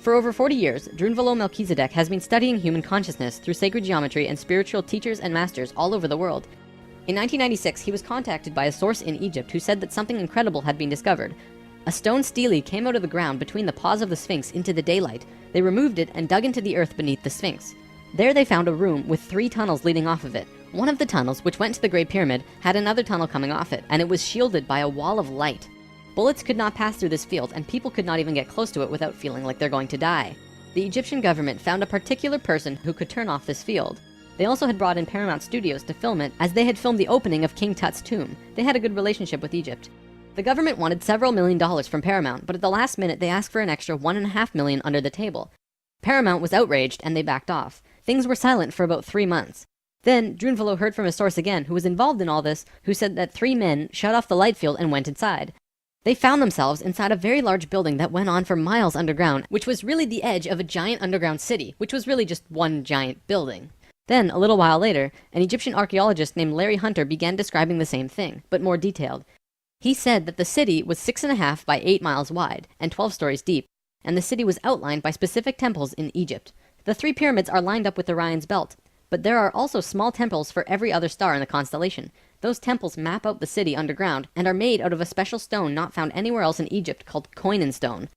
For over 40 years, Drunvalo Melchizedek has been studying human consciousness through sacred geometry and spiritual teachers and masters all over the world. In 1996, he was contacted by a source in Egypt who said that something incredible had been discovered. A stone stele came out of the ground between the paws of the Sphinx into the daylight. They removed it and dug into the earth beneath the Sphinx. There they found a room with 3 tunnels leading off of it. One of the tunnels, which went to the Great Pyramid, had another tunnel coming off it, and it was shielded by a wall of light. Bullets could not pass through this field, and people could not even get close to it without feeling like they're going to die. The Egyptian government found a particular person who could turn off this field. They also had brought in Paramount Studios to film it, as they had filmed the opening of King Tut's tomb. They had a good relationship with Egypt. The government wanted several $millions from Paramount, but at the last minute they asked for an extra $1.5 million under the table. Paramount was outraged and they backed off. Things were silent for about 3 months. Then Drunvalo heard from a source again who was involved in all this, who said that 3 men shut off the light field and went inside. They found themselves inside a very large building that went on for miles underground, which was really the edge of a giant underground city, which was really just one giant building. Then, a little while later, an Egyptian archaeologist named Larry Hunter began describing the same thing, but more detailed. He said that the city was 6.5 by 8 miles wide and 12 stories deep, and the city was outlined by specific temples in Egypt. The 3 pyramids are lined up with Orion's belt, but there are also small temples for every other star in the constellation. Those temples map out the city underground and are made out of a special stone not found anywhere else in Egypt called Koinen stone.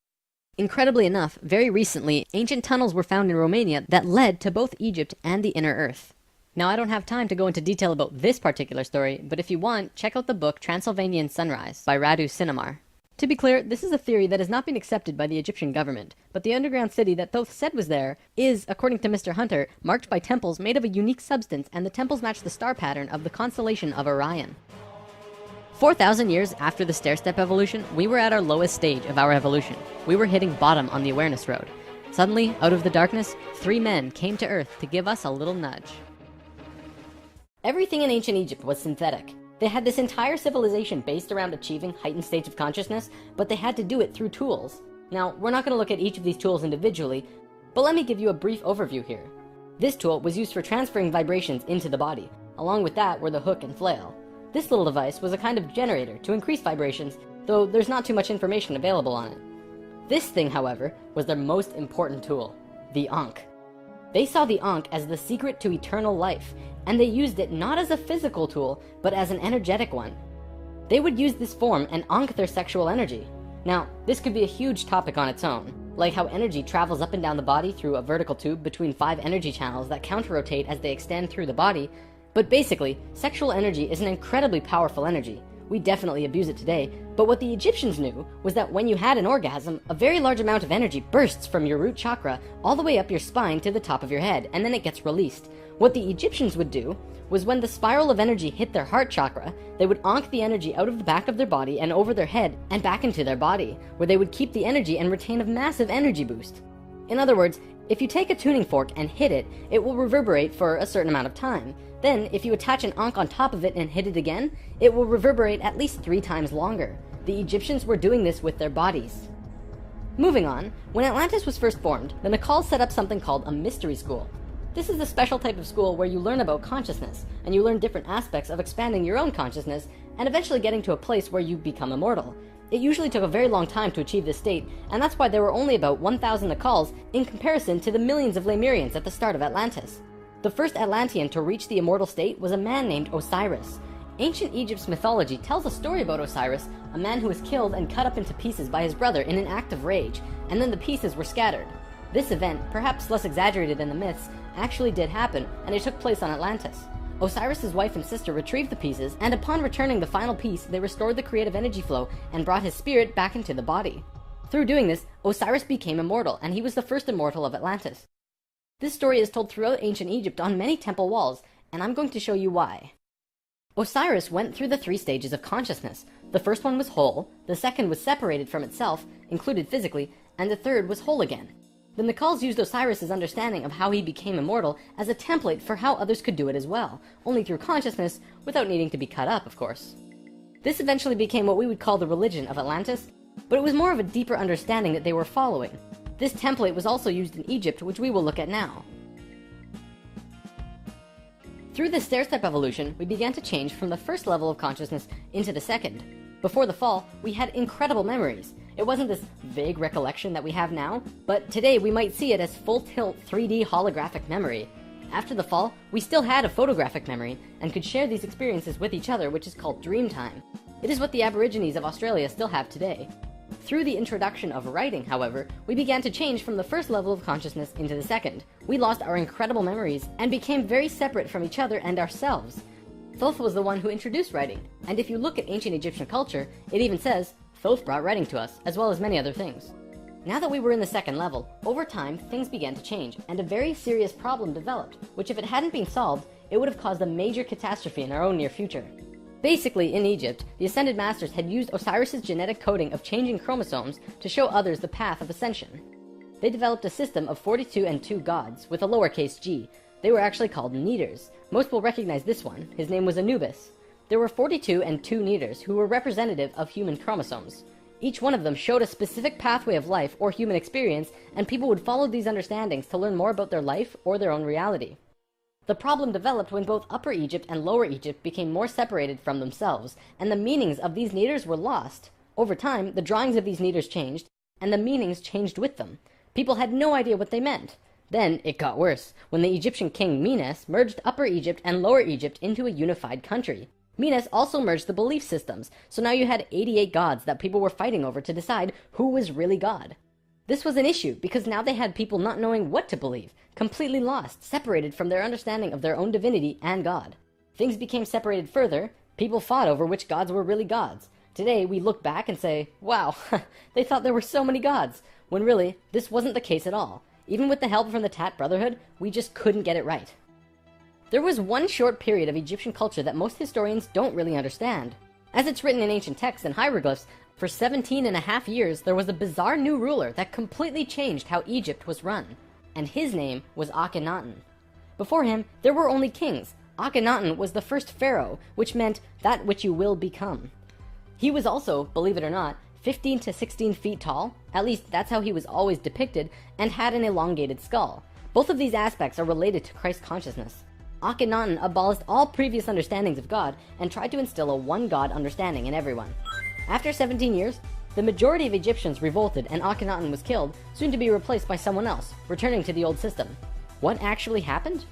Incredibly enough, very recently, ancient tunnels were found in Romania that led to both Egypt and the inner earth. Now, I don't have time to go into detail about this particular story, but if you want, check out the book Transylvanian Sunrise by Radu Sinamar. To be clear, this is a theory that has not been accepted by the Egyptian government, but the underground city that Thoth said was there is, according to Mr. Hunter, marked by temples made of a unique substance, and the temples match the star pattern of the constellation of Orion. 4,000 years after the stair-step evolution, we were at our lowest stage of our evolution. We were hitting bottom on the awareness road. Suddenly, out of the darkness, 3 men came to Earth to give us a little nudge. Everything in ancient Egypt was synthetic. They had this entire civilization based around achieving heightened states of consciousness, but they had to do it through tools. Now, we're not going to look at each of these tools individually, but let me give you a brief overview here. This tool was used for transferring vibrations into the body. Along with that were the hook and flail. This little device was a kind of generator to increase vibrations, though there's not too much information available on it. This thing, however, was their most important tool, the Ankh. They saw the Ankh as the secret to eternal life, and they used it not as a physical tool, but as an energetic one. They would use this form and Ankh their sexual energy. Now, this could be a huge topic on its own, like how energy travels up and down the body through a vertical tube between 5 energy channels that counter-rotate as they extend through the body. But basically, sexual energy is an incredibly powerful energy. We definitely abuse it today, but what the Egyptians knew was that when you had an orgasm, a very large amount of energy bursts from your root chakra all the way up your spine to the top of your head, and then it gets released. What the Egyptians would do was when the spiral of energy hit their heart chakra, they would onk the energy out of the back of their body and over their head and back into their body, where they would keep the energy and retain a massive energy boost. In other words, if you take a tuning fork and hit it, it will reverberate for a certain amount of time. Then, if you attach an onk on top of it and hit it again, it will reverberate at least 3 times longer. The Egyptians were doing this with their bodies. Moving on, when Atlantis was first formed, the Nacals set up something called a mystery school. This is a special type of school where you learn about consciousness, and you learn different aspects of expanding your own consciousness, and eventually getting to a place where you become immortal. It usually took a very long time to achieve this state, and that's why there were only about 1,000 Nacals in comparison to the millions of Lemurians at the start of Atlantis. The first Atlantean to reach the immortal state was a man named Osiris. Ancient Egypt's mythology tells a story about Osiris, a man who was killed and cut up into pieces by his brother in an act of rage, and then the pieces were scattered. This event, perhaps less exaggerated than the myths, actually did happen, and it took place on Atlantis. Osiris's wife and sister retrieved the pieces, and upon returning the final piece, they restored the creative energy flow and brought his spirit back into the body. Through doing this, Osiris became immortal, and he was the first immortal of Atlantis. This story is told throughout ancient Egypt on many temple walls, and I'm going to show you why. Osiris went through the 3 stages of consciousness. The first one was whole, the second was separated from itself, included physically, and the third was whole again. The Nacals used Osiris's understanding of how he became immortal as a template for how others could do it as well, only through consciousness, without needing to be cut up, of course. This eventually became what we would call the religion of Atlantis, but it was more of a deeper understanding that they were following. This template was also used in Egypt, which we will look at now. Through this stair-step evolution, we began to change from the first level of consciousness into the second. Before the fall, we had incredible memories. It wasn't this vague recollection that we have now, but today we might see it as full-tilt 3D holographic memory. After the fall, we still had a photographic memory, and could share these experiences with each other, which is called dream time. It is what the Aborigines of Australia still have today. Through the introduction of writing, however, we began to change from the first level of consciousness into the second. We lost our incredible memories, and became very separate from each other and ourselves. Thoth was the one who introduced writing, and if you look at ancient Egyptian culture, it even says, Thoth brought writing to us, as well as many other things. Now that we were in the second level, over time, things began to change, and a very serious problem developed, which if it hadn't been solved, it would have caused a major catastrophe in our own near future. Basically, in Egypt, the Ascended Masters had used Osiris's genetic coding of changing chromosomes to show others the path of ascension. They developed a system of 42 and 2 gods, with a lowercase g. They were actually called Neters. Most will recognize this one. His name was Anubis. There were 42 and 2 Neters who were representative of human chromosomes. Each one of them showed a specific pathway of life or human experience, and people would follow these understandings to learn more about their life or their own reality. The problem developed when both Upper Egypt and Lower Egypt became more separated from themselves, and the meanings of these Neters were lost. Over time, the drawings of these Neters changed, and the meanings changed with them. People had no idea what they meant. Then it got worse, when the Egyptian king Menes merged Upper Egypt and Lower Egypt into a unified country. Menes also merged the belief systems, so now you had 88 gods that people were fighting over to decide who was really God. This was an issue, because now they had people not knowing what to believe, completely lost, separated from their understanding of their own divinity and God. Things became separated further, people fought over which gods were really gods. Today, we look back and say, wow, they thought there were so many gods, when really, this wasn't the case at all. Even with the help from the Tat Brotherhood, we just couldn't get it right. There was one short period of Egyptian culture that most historians don't really understand. As it's written in ancient texts and hieroglyphs, for 17.5 years there was a bizarre new ruler that completely changed how Egypt was run, and his name was Akhenaten. Before him, there were only kings. Akhenaten was the first pharaoh, which meant that which you will become. He was also, believe it or not, 15 to 16 feet tall, at least that's how he was always depicted, and had an elongated skull. Both of these aspects are related to Christ consciousness. Akhenaten abolished all previous understandings of God and tried to instill a one-God understanding in everyone. After 17 years, the majority of Egyptians revolted and Akhenaten was killed, soon to be replaced by someone else, returning to the old system. What actually happened?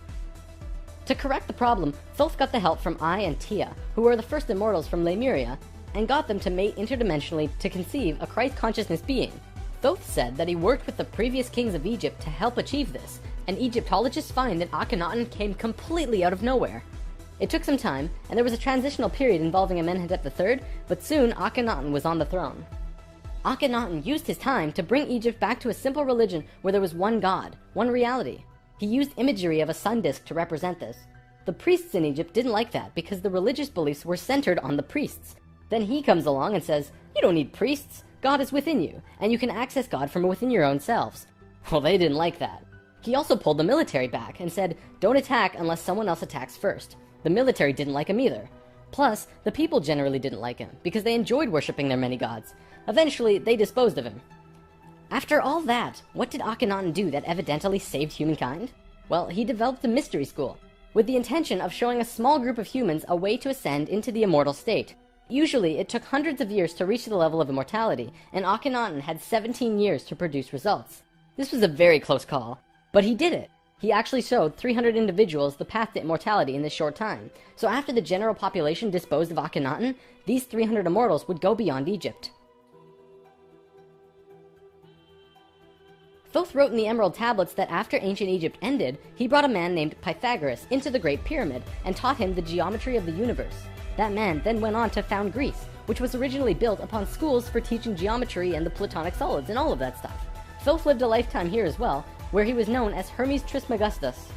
To correct the problem, Thoth got the help from Ai and Tia, who were the first immortals from Lemuria, and got them to mate interdimensionally to conceive a Christ consciousness being. Thoth said that he worked with the previous kings of Egypt to help achieve this, and Egyptologists find that Akhenaten came completely out of nowhere. It took some time, and there was a transitional period involving Amenhotep III, but soon Akhenaten was on the throne. Akhenaten used his time to bring Egypt back to a simple religion where there was one god, one reality. He used imagery of a sun disk to represent this. The priests in Egypt didn't like that because the religious beliefs were centered on the priests. Then he comes along and says, "You don't need priests. God is within you, and you can access God from within your own selves." Well, they didn't like that. He also pulled the military back and said, "Don't attack unless someone else attacks first." The military didn't like him either. Plus, the people generally didn't like him because they enjoyed worshipping their many gods. Eventually, they disposed of him. After all that, what did Akhenaten do that evidently saved humankind? Well, he developed a mystery school, with the intention of showing a small group of humans a way to ascend into the immortal state. Usually, it took hundreds of years to reach the level of immortality, and Akhenaten had 17 years to produce results. This was a very close call, but he did it. He actually showed 300 individuals the path to immortality in this short time. So after the general population disposed of Akhenaten, these 300 immortals would go beyond Egypt. Thoth wrote in the Emerald Tablets that after ancient Egypt ended, he brought a man named Pythagoras into the Great Pyramid and taught him the geometry of the universe. That man then went on to found Greece, which was originally built upon schools for teaching geometry and the Platonic solids and all of that stuff. Thoth lived a lifetime here as well, where he was known as Hermes Trismegistus.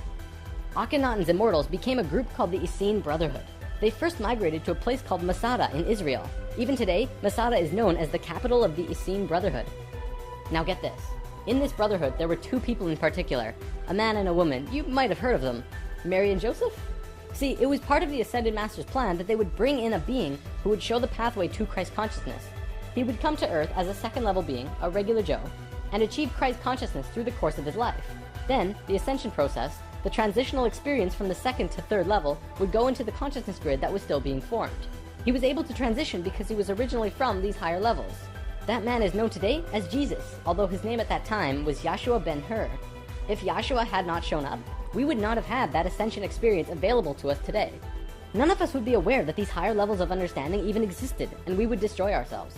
Akhenaten's immortals became a group called the Essene Brotherhood. They first migrated to a place called Masada in Israel. Even today, Masada is known as the capital of the Essene Brotherhood. Now get this. In this brotherhood, there were two people in particular, a man and a woman. You might have heard of them. Mary and Joseph? See, it was part of the Ascended Master's plan that they would bring in a being who would show the pathway to Christ consciousness. He would come to Earth as a second-level being, a regular Joe, and achieve Christ consciousness through the course of his life. Then, the ascension process, the transitional experience from the second to third level, would go into the consciousness grid that was still being formed. He was able to transition because he was originally from these higher levels. That man is known today as Jesus, although his name at that time was Yahshua ben Hur. If Yahshua had not shown up, we would not have had that ascension experience available to us today. None of us would be aware that these higher levels of understanding even existed, and we would destroy ourselves.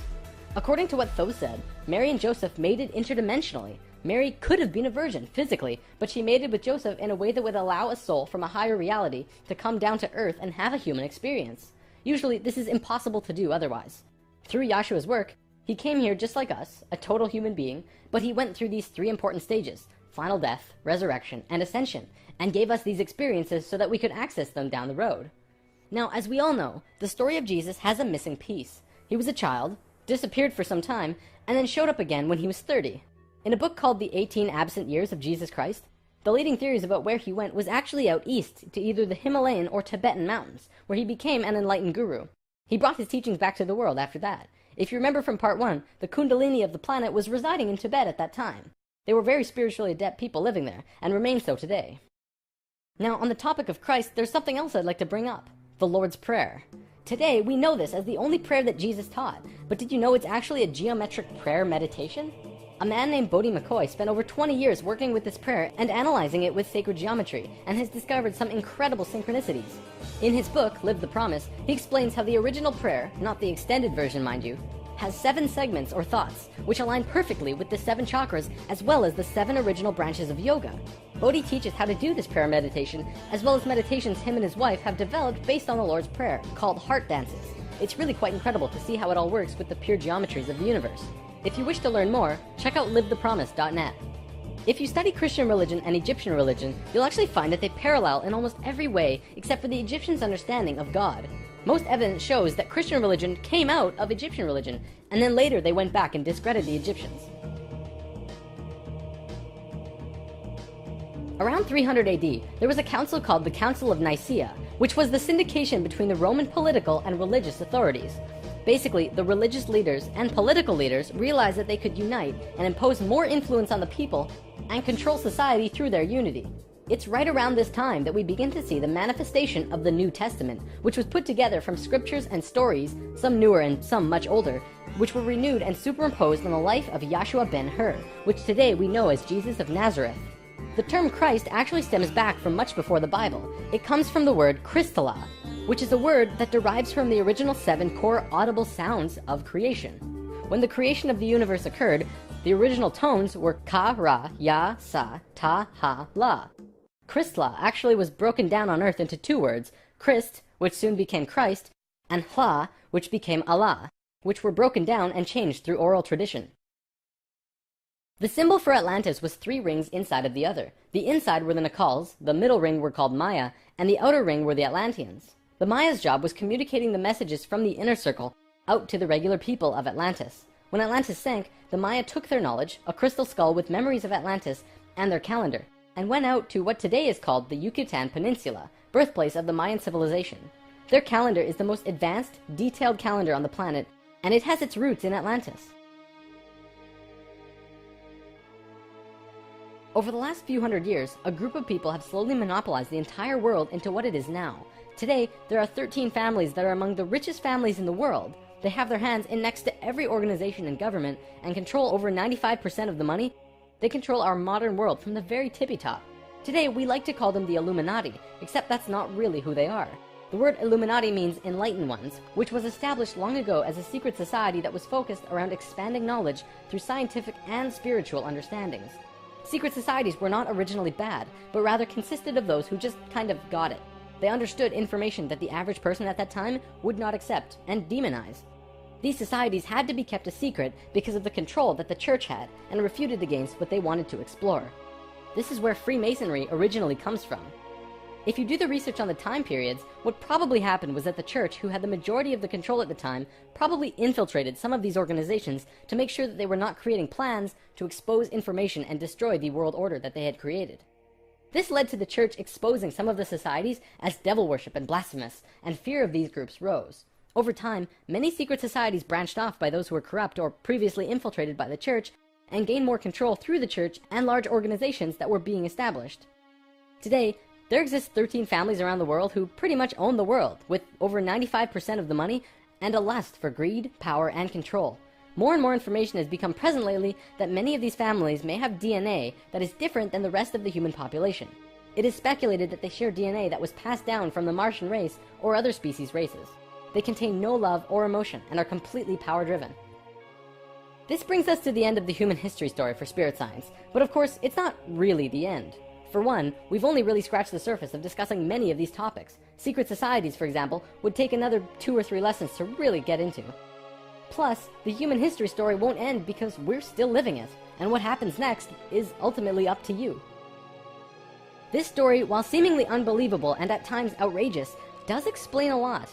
According to what Thoth said, Mary and Joseph mated interdimensionally. Mary could have been a virgin, physically, but she mated with Joseph in a way that would allow a soul from a higher reality to come down to Earth and have a human experience. Usually, this is impossible to do otherwise. Through Yahshua's work, he came here just like us, a total human being, but he went through these three important stages: final death, resurrection, and ascension, and gave us these experiences so that we could access them down the road. Now, as we all know, the story of Jesus has a missing piece. He was a child, disappeared for some time, and then showed up again when he was 30. In a book called The 18 Absent Years of Jesus Christ, the leading theories about where he went was actually out east to either the Himalayan or Tibetan mountains, where he became an enlightened guru. He brought his teachings back to the world after that. If you remember from part 1, the Kundalini of the planet was residing in Tibet at that time. They were very spiritually adept people living there, and remain so today. Now, on the topic of Christ, there's something else I'd like to bring up: the Lord's Prayer. Today, we know this as the only prayer that Jesus taught, but did you know it's actually a geometric prayer meditation? A man named Bodhi McCoy spent over 20 years working with this prayer and analyzing it with sacred geometry, and has discovered some incredible synchronicities. In his book, Live the Promise, he explains how the original prayer, not the extended version mind you, has 7 segments or thoughts, which align perfectly with the 7 chakras as well as the 7 original branches of yoga. Bodhi teaches how to do this prayer meditation, as well as meditations him and his wife have developed based on the Lord's Prayer, called heart dances. It's really quite incredible to see how it all works with the pure geometries of the universe. If you wish to learn more, check out livethepromise.net. If you study Christian religion and Egyptian religion, you'll actually find that they parallel in almost every way except for the Egyptians' understanding of God. Most evidence shows that Christian religion came out of Egyptian religion, and then later they went back and discredited the Egyptians. Around 300 AD, there was a council called the Council of Nicaea, which was the syndication between the Roman political and religious authorities. Basically, the religious leaders and political leaders realized that they could unite and impose more influence on the people and control society through their unity. It's right around this time that we begin to see the manifestation of the New Testament, which was put together from scriptures and stories, some newer and some much older, which were renewed and superimposed on the life of Yahshua ben Hur, which today we know as Jesus of Nazareth. The term Christ actually stems back from much before the Bible. It comes from the word Christala, which is a word that derives from the original 7 core audible sounds of creation. When the creation of the universe occurred, the original tones were Ka, Ra, Ya, Sa, Ta, Ha, La. Christla actually was broken down on Earth into 2 words, Christ, which soon became Christ, and Hla, which became Allah, which were broken down and changed through oral tradition. The symbol for Atlantis was 3 rings inside of the other. The inside were the Nacals, the middle ring were called Maya, and the outer ring were the Atlanteans. The Maya's job was communicating the messages from the inner circle out to the regular people of Atlantis. When Atlantis sank, the Maya took their knowledge, a crystal skull with memories of Atlantis, and their calendar, and went out to what today is called the Yucatan Peninsula, birthplace of the Mayan civilization. Their calendar is the most advanced, detailed calendar on the planet, and it has its roots in Atlantis. Over the last few hundred years, a group of people have slowly monopolized the entire world into what it is now. Today, there are 13 families that are among the richest families in the world. They have their hands in next to every organization and government and control over 95% of the money. They control our modern world from the very tippy top. Today, we like to call them the Illuminati, except that's not really who they are. The word Illuminati means enlightened ones, which was established long ago as a secret society that was focused around expanding knowledge through scientific and spiritual understandings. Secret societies were not originally bad, but rather consisted of those who just kind of got it. They understood information that the average person at that time would not accept and demonize. These societies had to be kept a secret because of the control that the church had and refuted against what they wanted to explore. This is where Freemasonry originally comes from. If you do the research on the time periods, what probably happened was that the church, who had the majority of the control at the time, probably infiltrated some of these organizations to make sure that they were not creating plans to expose information and destroy the world order that they had created. This led to the church exposing some of the societies as devil worship and blasphemous, and fear of these groups rose. Over time, many secret societies branched off by those who were corrupt or previously infiltrated by the church, and gained more control through the church and large organizations that were being established. Today, there exist 13 families around the world who pretty much own the world, with over 95% of the money and a lust for greed, power, and control. More and more information has become present lately that many of these families may have DNA that is different than the rest of the human population. It is speculated that they share DNA that was passed down from the Martian race or other species races. They contain no love or emotion and are completely power-driven. This brings us to the end of the human history story for spirit science, but of course, it's not really the end. For one, we've only really scratched the surface of discussing many of these topics. Secret societies, for example, would take another 2 or 3 lessons to really get into. Plus, the human history story won't end because we're still living it, and what happens next is ultimately up to you. This story, while seemingly unbelievable and at times outrageous, does explain a lot.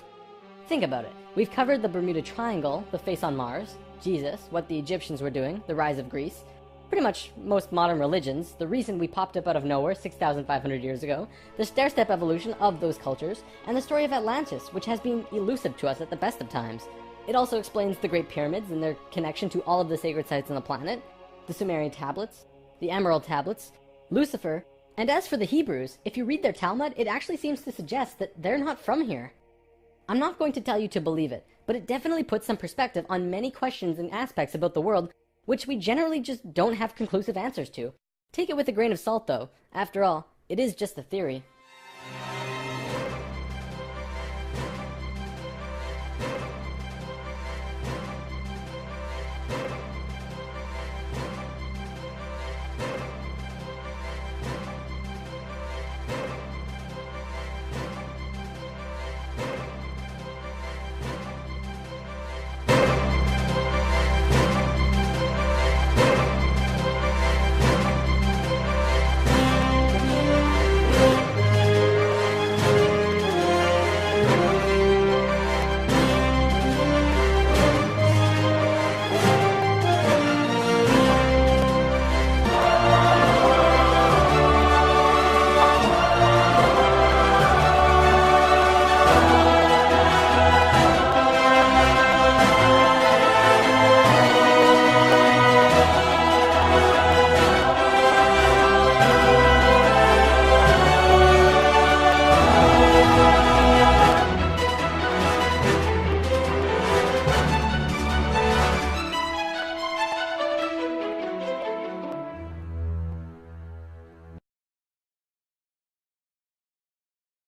Think about it. We've covered the Bermuda Triangle, the face on Mars, Jesus, what the Egyptians were doing, the rise of Greece, pretty much most modern religions, the reason we popped up out of nowhere 6,500 years ago, the stair-step evolution of those cultures, and the story of Atlantis, which has been elusive to us at the best of times. It also explains the Great Pyramids and their connection to all of the sacred sites on the planet, the Sumerian tablets, the Emerald tablets, Lucifer, and as for the Hebrews, if you read their Talmud, it actually seems to suggest that they're not from here. I'm not going to tell you to believe it, but it definitely puts some perspective on many questions and aspects about the world which we generally just don't have conclusive answers to. Take it with a grain of salt, though. After all, it is just a theory.